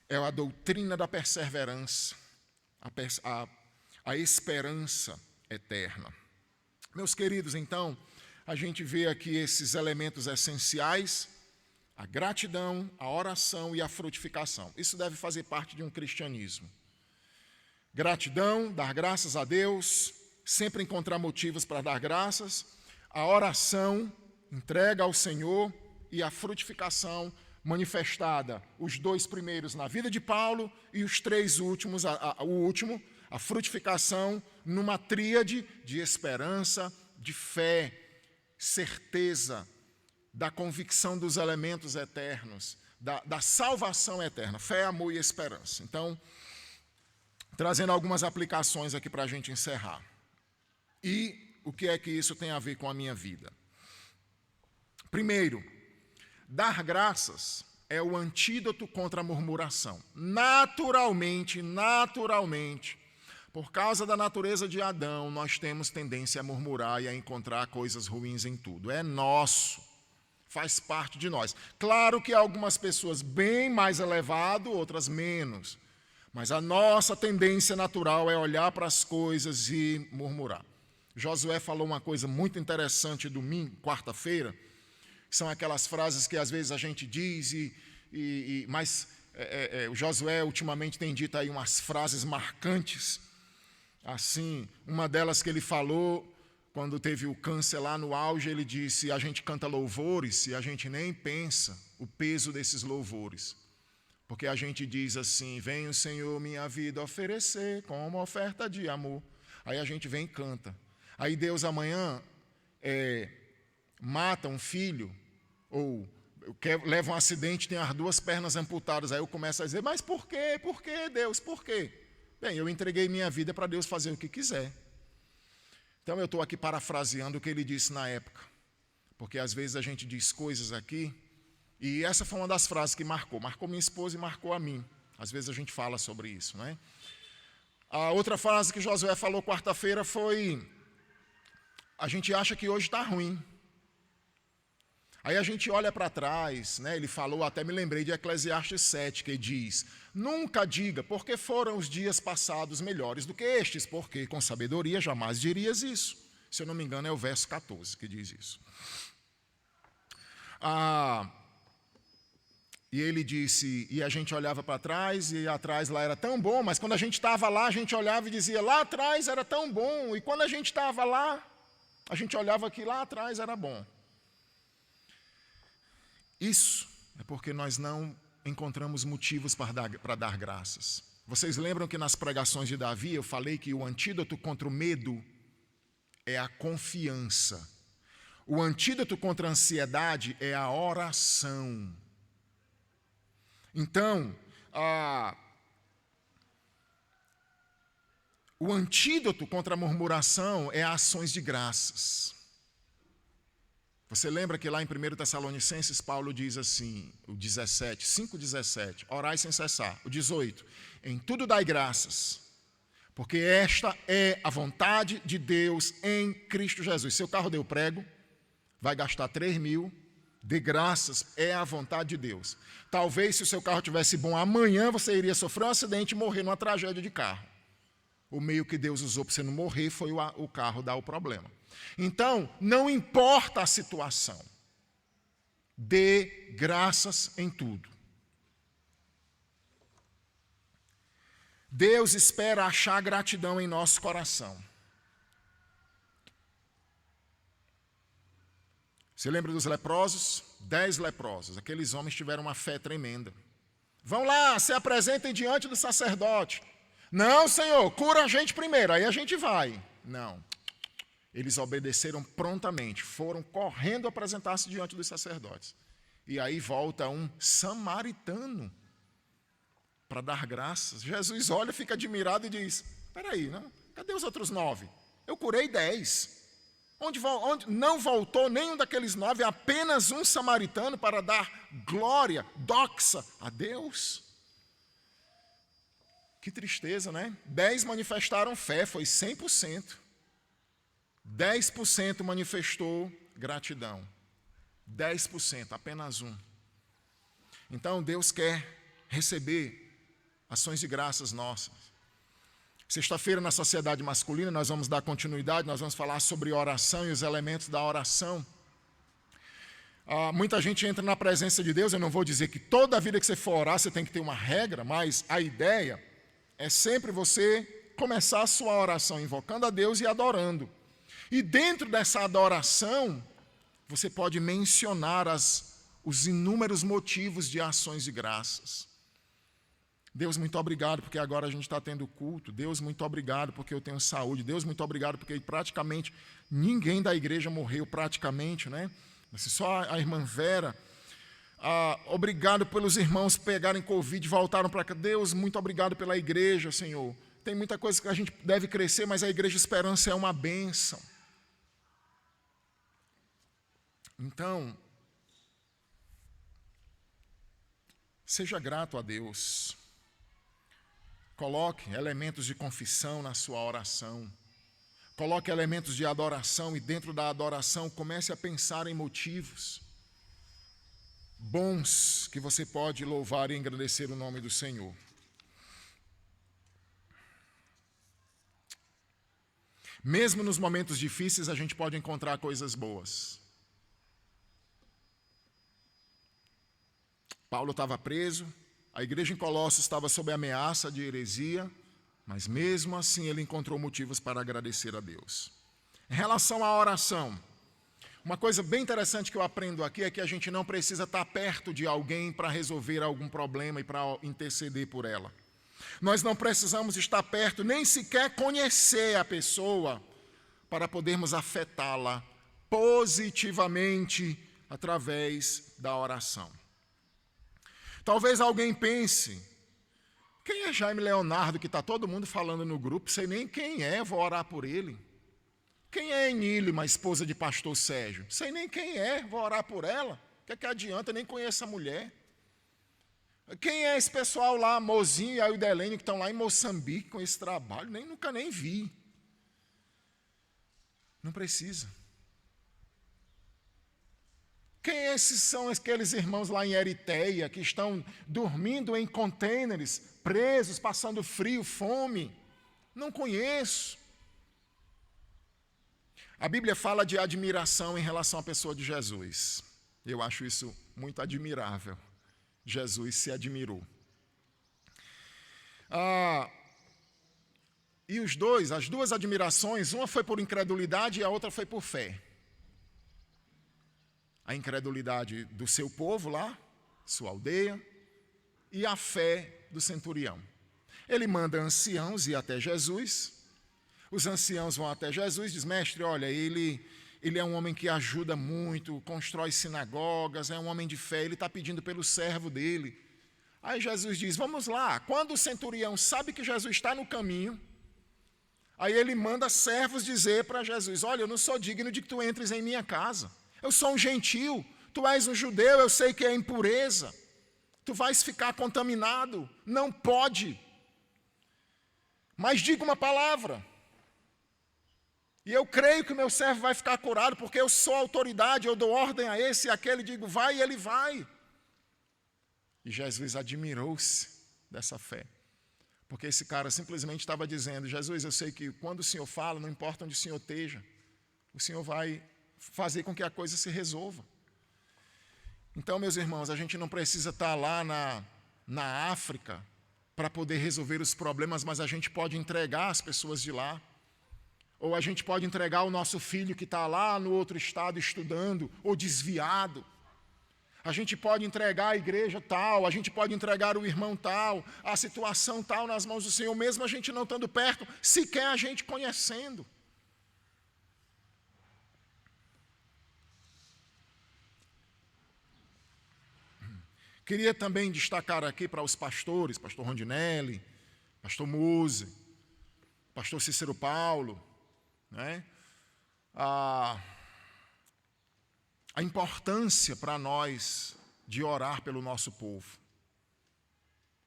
Speaker 6: É a doutrina da perseverança, a esperança eterna. Meus queridos, então, a gente vê aqui esses elementos essenciais: a gratidão, a oração e a frutificação. Isso deve fazer parte de um cristianismo. Gratidão, dar graças a Deus, sempre encontrar motivos para dar graças, a oração, entrega ao Senhor, e a frutificação manifestada, os dois primeiros na vida de Paulo e os três últimos, o último, a frutificação numa tríade de esperança, de fé, certeza, da convicção dos elementos eternos, da salvação eterna, fé, amor e esperança. Então, trazendo algumas aplicações aqui para a gente encerrar. E o que é que isso tem a ver com a minha vida? Primeiro, dar graças é o antídoto contra a murmuração. Naturalmente, por causa da natureza de Adão, nós temos tendência a murmurar e a encontrar coisas ruins em tudo. É nosso, faz parte de nós. Claro que algumas pessoas bem mais elevado, outras menos. Mas a nossa tendência natural é olhar para as coisas e murmurar. Josué falou uma coisa muito interessante domingo, quarta-feira, que são aquelas frases que às vezes a gente diz, mas o Josué ultimamente tem dito aí umas frases marcantes. Assim, uma delas que ele falou, quando teve o câncer lá no auge, ele disse: a gente canta louvores e a gente nem pensa o peso desses louvores. Porque a gente diz assim: vem o Senhor minha vida oferecer como oferta de amor. Aí a gente vem e canta. Aí Deus amanhã mata um filho, ou leva um acidente, tem as duas pernas amputadas. Aí eu começo a dizer: mas por quê? Por quê, Deus? Por quê? Bem, eu entreguei minha vida para Deus fazer o que quiser. Então eu estou aqui parafraseando o que ele disse na época. Porque às vezes a gente diz coisas aqui, e essa foi uma das frases que marcou minha esposa e marcou a mim. Às vezes a gente fala sobre isso, não é? A outra frase que Josué falou quarta-feira foi: a gente acha que hoje está ruim. Aí a gente olha para trás, né? Ele falou, até me lembrei de Eclesiastes 7, que diz: nunca diga, porque foram os dias passados melhores do que estes, porque com sabedoria jamais dirias isso. Se eu não me engano é o verso 14 que diz isso. E ele disse, e a gente olhava para trás, e atrás lá era tão bom, mas quando a gente estava lá, a gente olhava e dizia: lá atrás era tão bom, e quando a gente estava lá, A gente olhava que lá atrás era bom. Isso é porque nós não encontramos motivos para dar graças. Vocês lembram que nas pregações de Davi eu falei que o antídoto contra o medo é a confiança. O antídoto contra a ansiedade é a oração. Então, o antídoto contra a murmuração é ações de graças. Você lembra que lá em 1 Tessalonicenses, Paulo diz assim, o 17, 5,17, orai sem cessar. O 18, em tudo dai graças, porque esta é a vontade de Deus em Cristo Jesus. Seu carro deu prego, vai gastar 3.000, dê graças, é a vontade de Deus. Talvez se o seu carro tivesse bom, amanhã você iria sofrer um acidente e morrer numa tragédia de carro. O meio que Deus usou para você não morrer foi o carro dar o problema. Então, não importa a situação, dê graças em tudo. Deus espera achar gratidão em nosso coração. Você lembra dos leprosos? 10 leprosos. Aqueles homens tiveram uma fé tremenda. Vão lá, se apresentem diante do sacerdote. Não, Senhor, cura a gente primeiro, aí a gente vai. Não. Eles obedeceram prontamente, foram correndo apresentar-se diante dos sacerdotes. E aí volta um samaritano para dar graças. Jesus olha, fica admirado e diz, espera aí, cadê os outros 9? Eu curei 10. Onde não voltou nenhum daqueles 9, apenas um samaritano para dar glória, doxa a Deus. Que tristeza, né? 10 manifestaram fé, foi 100%. 10% manifestou gratidão. 10%, apenas um. Então Deus quer receber ações de graças nossas. Sexta-feira, na Sociedade Masculina, nós vamos dar continuidade, nós vamos falar sobre oração e os elementos da oração. Muita gente entra na presença de Deus, eu não vou dizer que toda vida que você for orar, você tem que ter uma regra, mas a ideia é sempre você começar a sua oração invocando a Deus e adorando. E dentro dessa adoração, você pode mencionar os inúmeros motivos de ações de graças. Deus, muito obrigado porque agora a gente está tendo culto. Deus, muito obrigado porque eu tenho saúde. Deus, muito obrigado porque praticamente ninguém da igreja morreu, praticamente, né? Só a irmã Vera. Obrigado pelos irmãos pegarem Covid e voltaram para cá. Deus, muito obrigado pela igreja, Senhor. Tem muita coisa que a gente deve crescer, mas a Igreja Esperança é uma bênção. Então, seja grato a Deus. Coloque elementos de confissão na sua oração. Coloque elementos de adoração e dentro da adoração comece a pensar em motivos bons que você pode louvar e engrandecer o nome do Senhor. Mesmo nos momentos difíceis, a gente pode encontrar coisas boas. Paulo estava preso, a igreja em Colossos estava sob ameaça de heresia, mas mesmo assim ele encontrou motivos para agradecer a Deus. Em relação à oração, uma coisa bem interessante que eu aprendo aqui é que a gente não precisa estar perto de alguém para resolver algum problema e para interceder por ela. Nós não precisamos estar perto, nem sequer conhecer a pessoa para podermos afetá-la positivamente através da oração. Talvez alguém pense, quem é Jaime Leonardo que está todo mundo falando no grupo, sei nem quem é, vou orar por ele. Quem é Enílima, esposa de pastor Sérgio? Sei nem quem é, vou orar por ela. O que adianta, nem conheço a mulher. Quem é esse pessoal lá, Mozinho e Aildelene, que estão lá em Moçambique com esse trabalho? Nunca nem vi. Não precisa. Quem são aqueles irmãos lá em Eritéia que estão dormindo em contêineres, presos, passando frio, fome? Não conheço. A Bíblia fala de admiração em relação à pessoa de Jesus. Eu acho isso muito admirável. Jesus se admirou. E as duas admirações, uma foi por incredulidade e a outra foi por fé. A incredulidade do seu povo lá, sua aldeia, e a fé do centurião. Ele manda anciãos ir até Jesus. Os anciãos vão até Jesus e dizem: mestre, olha, ele é um homem que ajuda muito, constrói sinagogas, é um homem de fé, ele está pedindo pelo servo dele. Aí Jesus diz: vamos lá. Quando o centurião sabe que Jesus está no caminho, aí ele manda servos dizer para Jesus: olha, eu não sou digno de que tu entres em minha casa. Eu sou um gentil, tu és um judeu, eu sei que é impureza. Tu vais ficar contaminado, não pode. Mas diga uma palavra. E eu creio que o meu servo vai ficar curado, porque eu sou autoridade, eu dou ordem a esse e aquele, digo vai e ele vai. E Jesus admirou-se dessa fé. Porque esse cara simplesmente estava dizendo: Jesus, eu sei que quando o Senhor fala, não importa onde o Senhor esteja, o Senhor vai fazer com que a coisa se resolva. Então, meus irmãos, a gente não precisa estar lá na África para poder resolver os problemas, mas a gente pode entregar as pessoas de lá. Ou a gente pode entregar o nosso filho que está lá no outro estado estudando, ou desviado. A gente pode entregar a igreja tal, a gente pode entregar o irmão tal, a situação tal nas mãos do Senhor, mesmo a gente não estando perto, sequer a gente conhecendo. Queria também destacar aqui para os pastores, pastor Rondinelli, pastor Mose, pastor Cícero Paulo, né? A importância para nós de orar pelo nosso povo,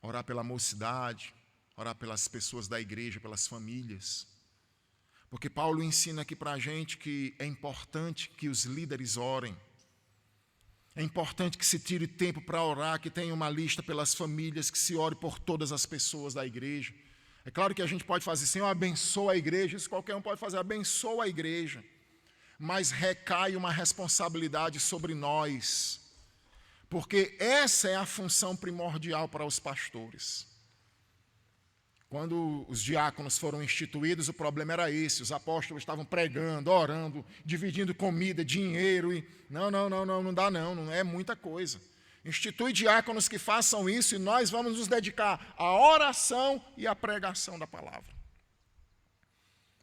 Speaker 6: orar pela mocidade, orar pelas pessoas da igreja, pelas famílias. Porque Paulo ensina aqui para a gente que é importante que os líderes orem. É importante que se tire tempo para orar, que tenha uma lista pelas famílias, que se ore por todas as pessoas da igreja. É claro que a gente pode fazer assim: Senhor, abençoa a igreja, isso qualquer um pode fazer, abençoa a igreja. Mas recai uma responsabilidade sobre nós, porque essa é a função primordial para os pastores. Quando os diáconos foram instituídos, o problema era esse: os apóstolos estavam pregando, orando, dividindo comida, dinheiro, e não dá não é muita coisa. Institui diáconos que façam isso e nós vamos nos dedicar à oração e à pregação da palavra.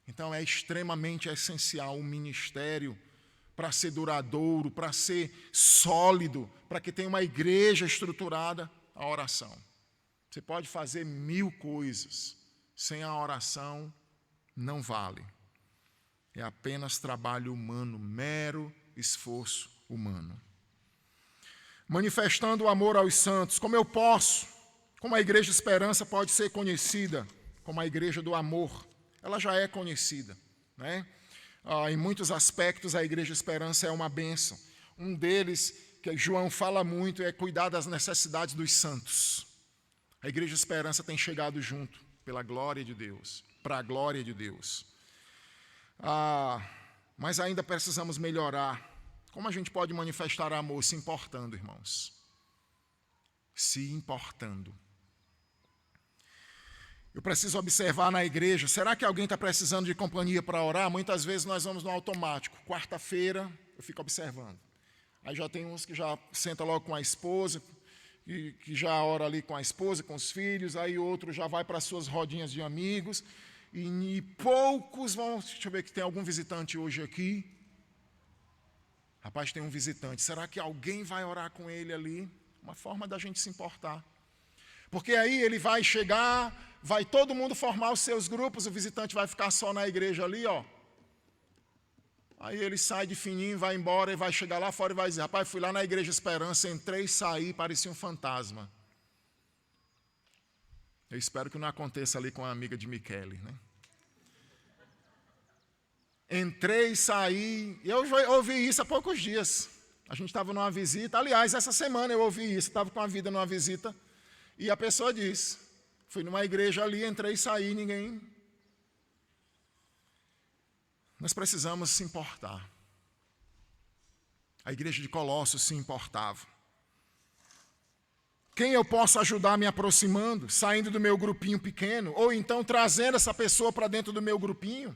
Speaker 6: Então é extremamente essencial o ministério para ser duradouro, para ser sólido, para que tenha uma igreja estruturada, a oração. Você pode fazer 1000 coisas, sem a oração não vale. É apenas trabalho humano, mero esforço humano. Manifestando o amor aos santos, como a Igreja Esperança pode ser conhecida como a Igreja do Amor? Ela já é conhecida, né? Em muitos aspectos a Igreja Esperança é uma bênção. Um deles, que João fala muito, é cuidar das necessidades dos santos. A Igreja Esperança tem chegado junto, pela glória de Deus, para a glória de Deus. Mas ainda precisamos melhorar. Como a gente pode manifestar amor? Se importando, irmãos. Se importando. Eu preciso observar na igreja, será que alguém está precisando de companhia para orar? Muitas vezes nós vamos no automático. Quarta-feira, eu fico observando. Aí já tem uns que já senta logo com a esposa, que já ora ali com a esposa, com os filhos, aí outro já vai para as suas rodinhas de amigos, e poucos vão... Deixa eu ver que tem algum visitante hoje aqui. Rapaz, tem um visitante. Será que alguém vai orar com ele ali? Uma forma da gente se importar. Porque aí ele vai chegar, vai todo mundo formar os seus grupos, o visitante vai ficar só na igreja ali, ó. Aí ele sai de fininho, vai embora e vai chegar lá fora e vai dizer: rapaz, fui lá na Igreja Esperança, entrei e saí, parecia um fantasma. Eu espero que não aconteça ali com a amiga de Michele, né? Entrei e saí. Eu ouvi isso há poucos dias. A gente estava numa visita. Aliás, essa semana eu ouvi isso. Estava com a vida numa visita. E a pessoa disse: fui numa igreja ali, entrei e saí, ninguém... Nós precisamos se importar. A igreja de Colossos se importava. Quem eu posso ajudar me aproximando, saindo do meu grupinho pequeno, ou então trazendo essa pessoa para dentro do meu grupinho?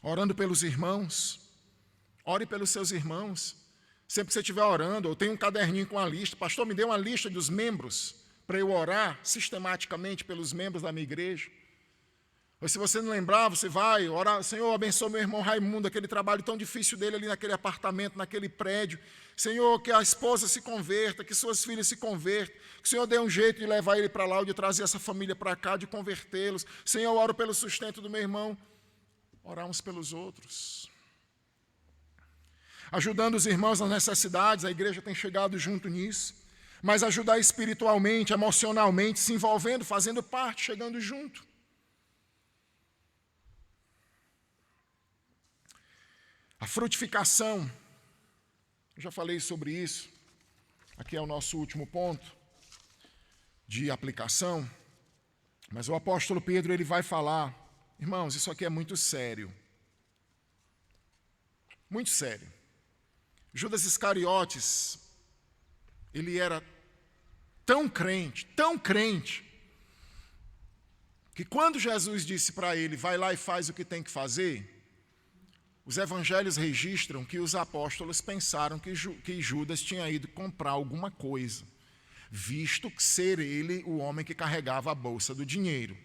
Speaker 6: Orando pelos irmãos. Ore pelos seus irmãos. Sempre que você estiver orando, ou tem um caderninho com a lista. Pastor, me dê uma lista dos membros para eu orar sistematicamente pelos membros da minha igreja. Ou se você não lembrar, você vai orar. Senhor, abençoa meu irmão Raimundo, aquele trabalho tão difícil dele ali naquele apartamento, naquele prédio. Senhor, que a esposa se converta, que suas filhas se convertam. Que o Senhor dê um jeito de levar ele para lá, ou de trazer essa família para cá, de convertê-los. Senhor, eu oro pelo sustento do meu irmão. Orar uns pelos outros. Ajudando os irmãos nas necessidades, a igreja tem chegado junto nisso. Mas ajudar espiritualmente, emocionalmente, se envolvendo, fazendo parte, chegando junto. A frutificação, eu já falei sobre isso, aqui é o nosso último ponto de aplicação, mas o apóstolo Pedro ele vai falar, irmãos, isso aqui é muito sério, muito sério. Judas Iscariotes, ele era tão crente, que quando Jesus disse para ele, vai lá e faz o que tem que fazer, os evangelhos registram que os apóstolos pensaram que Judas tinha ido comprar alguma coisa, visto ser ele o homem que carregava a bolsa do dinheiro.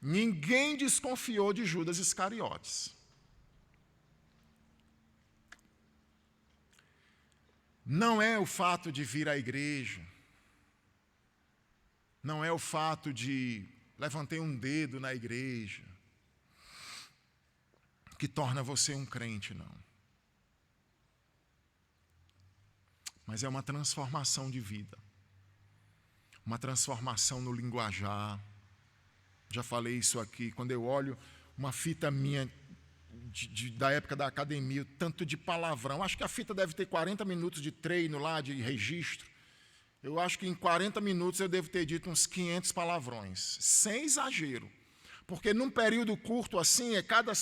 Speaker 6: Ninguém desconfiou de Judas Iscariotes. Não é o fato de vir à igreja, não é o fato de levantei um dedo na igreja, que torna você um crente, não. Mas é uma transformação de vida. Uma transformação no linguajar. Já falei isso aqui. Quando eu olho uma fita minha da época da academia, tanto de palavrão. Acho que a fita deve ter 40 minutos de treino lá, de registro. Eu acho que em 40 minutos eu devo ter dito uns 500 palavrões. Sem exagero. Porque num período curto assim, cada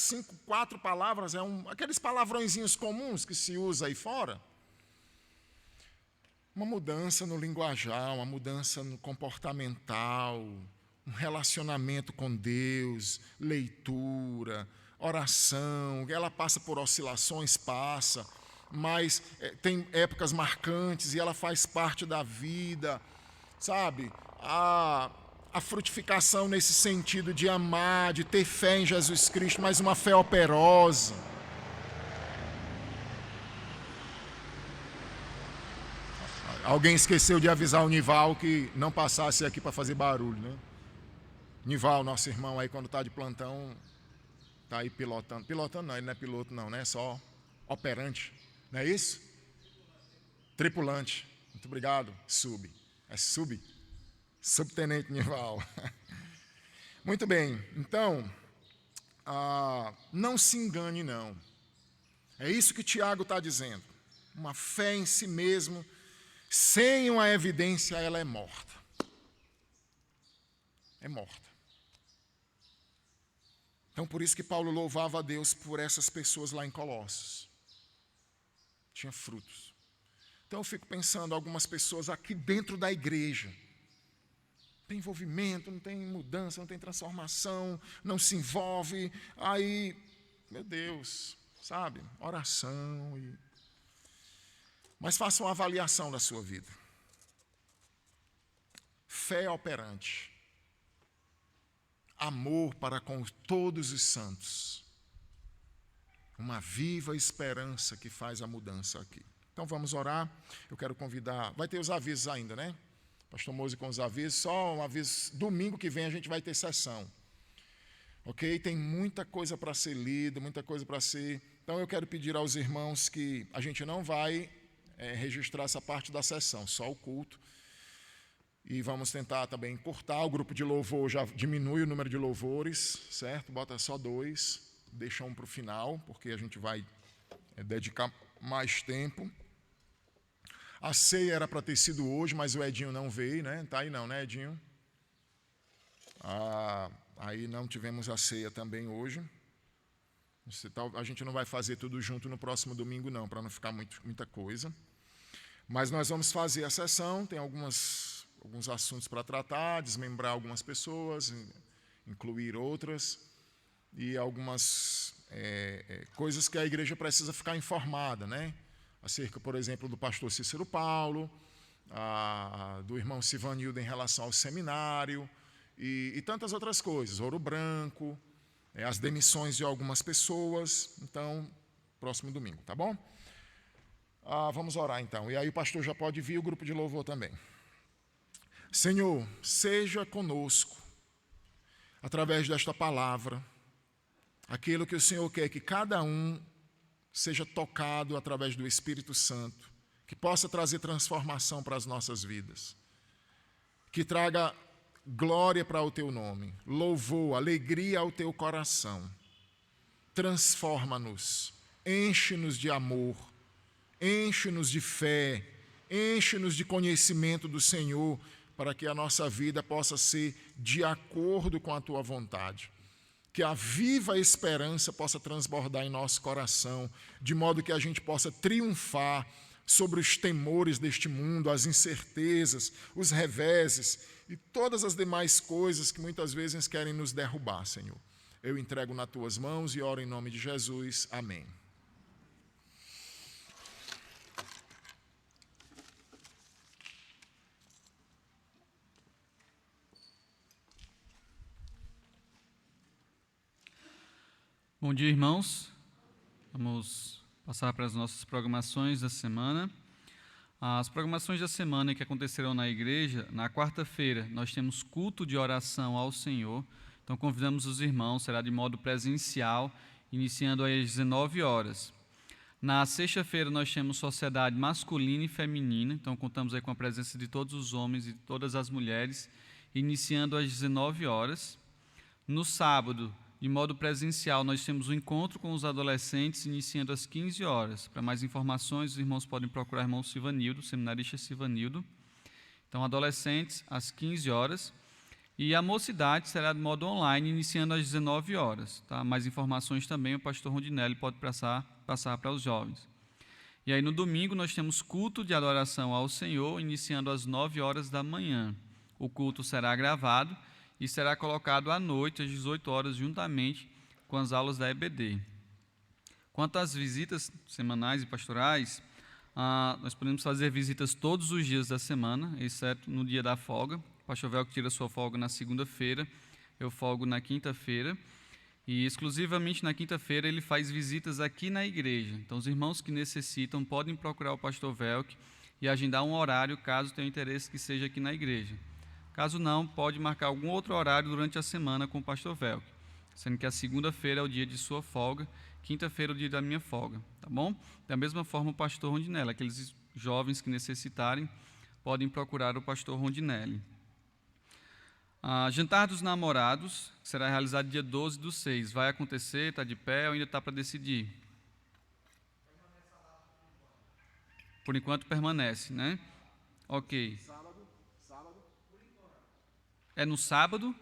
Speaker 6: 4 palavras, aqueles palavrõezinhos comuns que se usa aí fora. Uma mudança no linguajar, uma mudança no comportamental, um relacionamento com Deus, leitura, oração. Ela passa por oscilações, mas tem épocas marcantes e ela faz parte da vida, sabe? A frutificação nesse sentido de amar, de ter fé em Jesus Cristo, mas uma fé operosa. Alguém esqueceu de avisar o Nival que não passasse aqui para fazer barulho, né? Nival, nosso irmão aí, quando está de plantão, está aí pilotando. Pilotando não, ele não é piloto não, né? Só operante, não é isso? Tripulante. Muito obrigado, sub. É sub. Subtenente Nival. Muito bem, então, não se engane não. É isso que Tiago está dizendo. Uma fé em si mesmo, sem uma evidência, ela é morta. É morta. Então, por isso que Paulo louvava a Deus por essas pessoas lá em Colossos. Tinha frutos. Então, eu fico pensando, algumas pessoas aqui dentro da igreja, não tem envolvimento, não tem mudança, não tem transformação, não se envolve, aí, meu Deus, sabe, oração. Mas faça uma avaliação da sua vida. Fé operante. Amor para com todos os santos. Uma viva esperança que faz a mudança aqui. Então vamos orar. Eu quero convidar, vai ter os avisos ainda, né? Pastor Mose com os avisos, só um aviso, domingo que vem a gente vai ter sessão, ok? Tem muita coisa para ser lida, muita coisa para ser, então eu quero pedir aos irmãos que a gente não vai registrar essa parte da sessão, só o culto, e vamos tentar também encurtar, o grupo de louvor já diminui o número de louvores, certo? Bota só 2, deixa um para o final, porque a gente vai dedicar mais tempo. A ceia era para ter sido hoje, mas o Edinho não veio, né? Está aí não, né, Edinho? Aí não tivemos a ceia também hoje. A gente não vai fazer tudo junto no próximo domingo, não, para não ficar muita coisa. Mas nós vamos fazer a sessão, tem alguns assuntos para tratar, desmembrar algumas pessoas, incluir outras, e algumas coisas que a igreja precisa ficar informada, né? Acerca, por exemplo, do pastor Cícero Paulo, do irmão Sivanildo em relação ao seminário, e tantas outras coisas, Ouro Branco, as demissões de algumas pessoas. Então, próximo domingo, tá bom? Vamos orar então, e aí o pastor já pode vir, o grupo de louvor também. Senhor, seja conosco, através desta palavra, aquilo que o Senhor quer que cada um seja tocado através do Espírito Santo, que possa trazer transformação para as nossas vidas, que traga glória para o Teu nome, louvor, alegria ao Teu coração. Transforma-nos, enche-nos de amor, enche-nos de fé, enche-nos de conhecimento do Senhor, para que a nossa vida possa ser de acordo com a Tua vontade. Que a viva esperança possa transbordar em nosso coração, de modo que a gente possa triunfar sobre os temores deste mundo, as incertezas, os reveses e todas as demais coisas que muitas vezes querem nos derrubar, Senhor. Eu entrego nas Tuas mãos e oro em nome de Jesus. Amém.
Speaker 7: Bom dia, irmãos. Vamos passar para as nossas programações da semana. As programações da semana que acontecerão na igreja, na quarta-feira, nós temos culto de oração ao Senhor. Então, convidamos os irmãos, será de modo presencial, iniciando às 19 horas. Na sexta-feira, nós temos sociedade masculina e feminina. Então, contamos aí com a presença de todos os homens e todas as mulheres, iniciando às 19 horas. No sábado, de modo presencial, nós temos um encontro com os adolescentes, iniciando às 15 horas. Para mais informações, os irmãos podem procurar o irmão Sivanildo, seminarista Sivanildo. Então, adolescentes, às 15 horas. E a mocidade será de modo online, iniciando às 19 horas. Tá? Mais informações também, o pastor Rondinelli pode passar para os jovens. E aí, no domingo, nós temos culto de adoração ao Senhor, iniciando às 9 horas da manhã. O culto será gravado e será colocado à noite, às 18 horas, juntamente com as aulas da EBD. Quanto às visitas semanais e pastorais, nós podemos fazer visitas todos os dias da semana, exceto no dia da folga. O pastor Velco tira sua folga na segunda-feira, eu folgo na quinta-feira, e exclusivamente na quinta-feira ele faz visitas aqui na igreja. Então, os irmãos que necessitam podem procurar o pastor Velco e agendar um horário, caso tenham interesse que seja aqui na igreja. Caso não, pode marcar algum outro horário durante a semana com o pastor Velco, sendo que a segunda-feira é o dia de sua folga, quinta-feira é o dia da minha folga, tá bom? Da mesma forma, o pastor Rondinelli, aqueles jovens que necessitarem, podem procurar o pastor Rondinelli. Jantar dos namorados, que será realizado dia 12/6, vai acontecer, está de pé ou ainda está para decidir? Por enquanto permanece, né? Ok. É no sábado?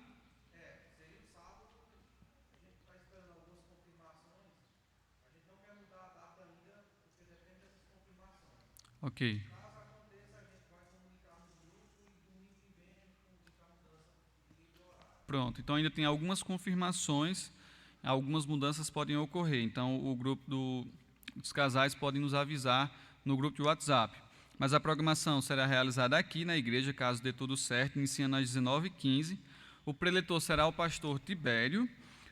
Speaker 8: Seria no sábado. A gente está esperando algumas confirmações. A gente não quer mudar a data ainda, porque depende dessas confirmações.
Speaker 7: Ok.
Speaker 8: Caso aconteça, a gente vai comunicar no grupo e domingo que vem a gente comunica a mudança de horário.
Speaker 7: Pronto, então ainda tem algumas confirmações, algumas mudanças podem ocorrer. Então, o grupo dos casais podem nos avisar no grupo de WhatsApp. Mas a programação será realizada aqui na igreja, caso dê tudo certo, iniciando às 19h15. O preletor será o pastor Tibério,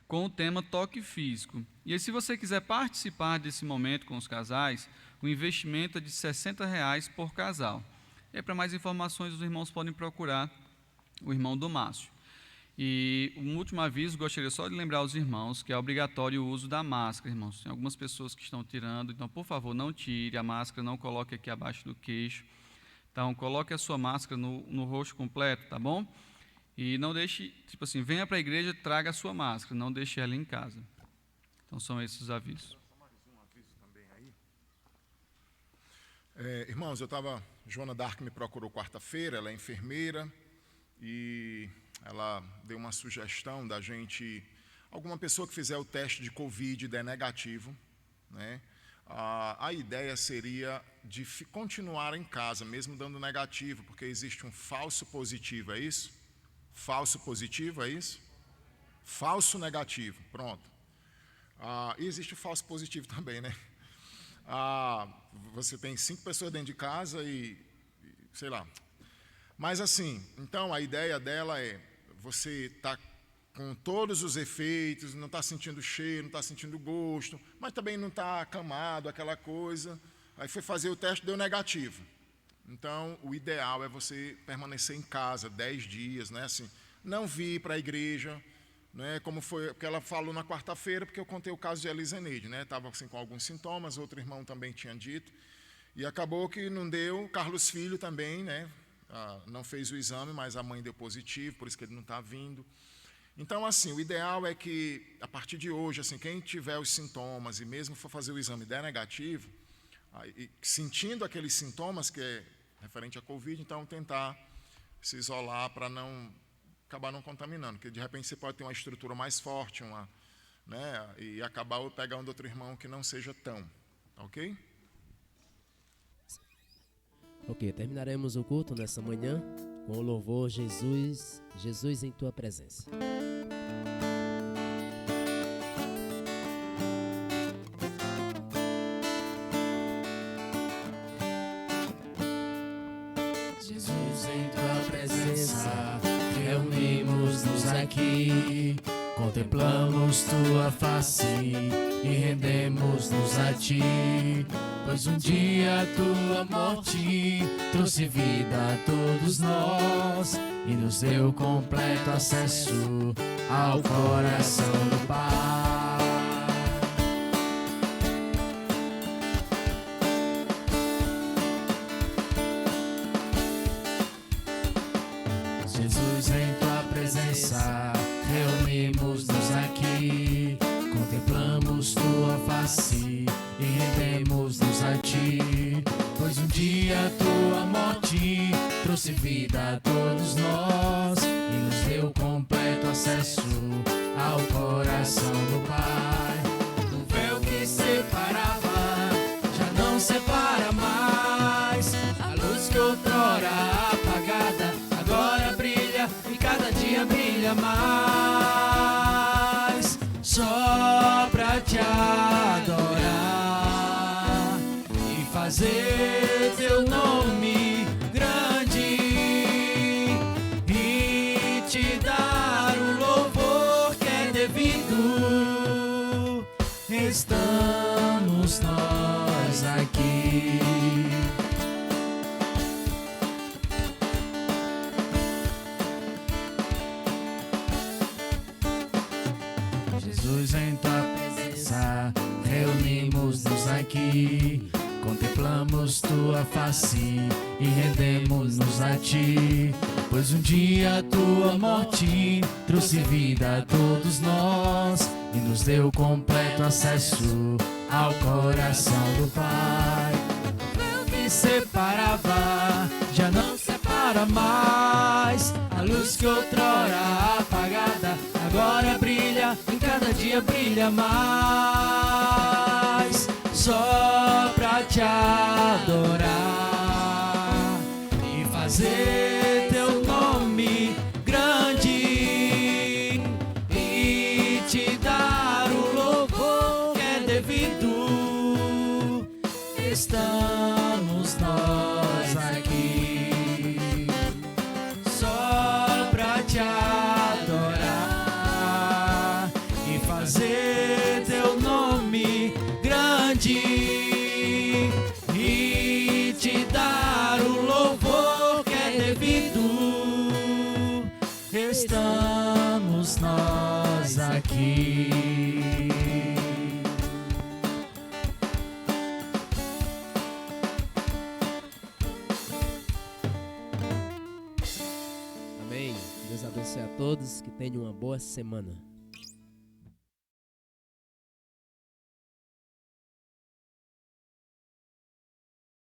Speaker 7: com o tema Toque Físico. E aí, se você quiser participar desse momento com os casais, o investimento é de R$ 60 por casal. E aí, para mais informações, os irmãos podem procurar o irmão do Márcio. E um último aviso, gostaria só de lembrar aos irmãos que é obrigatório o uso da máscara, irmãos. Tem algumas pessoas que estão tirando, então, por favor, não tire a máscara, não coloque aqui abaixo do queixo. Então, coloque a sua máscara no rosto completo, tá bom? E não deixe, tipo assim, venha para a igreja, traga a sua máscara, não deixe ela em casa. Então, são esses os avisos.
Speaker 6: Irmãos, Joana Dark me procurou quarta-feira, ela é enfermeira, e ela deu uma sugestão da gente alguma pessoa que fizer o teste de Covid e der negativo, né, a ideia seria de continuar em casa, mesmo dando negativo, porque existe um falso positivo, é isso? Falso positivo, é isso? Falso negativo, pronto. E existe o falso positivo também, né? Você tem 5 pessoas dentro de casa e sei lá. Mas assim, então a ideia dela é, você está com todos os efeitos, não está sentindo cheiro, não está sentindo gosto, mas também não está acamado, aquela coisa. Aí foi fazer o teste, deu negativo. Então, o ideal é você permanecer em casa 10 dias, né? Assim, não vir para a igreja, né? Como foi, porque ela falou na quarta-feira, porque eu contei o caso de Eliseneide, né? Estava assim, com alguns sintomas, outro irmão também tinha dito, e acabou que não deu. Carlos Filho também, né? Não fez o exame, mas a mãe deu positivo, por isso que ele não está vindo. Então, assim, o ideal é que, a partir de hoje, assim, quem tiver os sintomas e mesmo for fazer o exame e der negativo, sentindo aqueles sintomas, que é referente à Covid, então tentar se isolar para acabar não contaminando, porque de repente você pode ter uma estrutura mais forte, né, e acabar pegando outro irmão que não seja tão, ok?
Speaker 2: Ok, terminaremos o culto nessa manhã com o louvor Jesus, Jesus em Tua Presença.
Speaker 3: Jesus em Tua presença, reunimos-nos aqui, contemplamos Tua face e rendemos-nos a Ti, pois um dia a Tua morte trouxe vida a todos nós e nos deu completo acesso ao coração do Pai. Jesus em Tua presença, reunimos-nos aqui, contemplamos Tua face e rendemos-nos a Ti, pois um dia a Tua morte trouxe vida a todos nós e nos deu completo acesso ao coração do Pai. O véu que separava já não separa mais, a luz que outrora apagada agora brilha e cada dia brilha mais, só pra Te adorar e fazer Teu nome grande e Te dar o louvor que é devido. Estamos nós aqui. Jesus em Tua presença, reunimos-nos aqui, contemplamos Tua face e rendemos-nos a Ti, pois um dia a Tua morte trouxe vida a todos nós e nos deu completo acesso ao coração do Pai. O véu que separava já não separa mais, a luz que outrora apagada agora brilha, em cada dia brilha mais, só pra Te adorar e fazer Teu nome grande e Te dar o louvor que é devido. Estamos nós aqui, só pra Te adorar e fazer Teu nome grande e Te dar o louvor que é devido. Estamos nós aqui.
Speaker 2: Amém. Deus abençoe a todos, que tenham uma boa semana.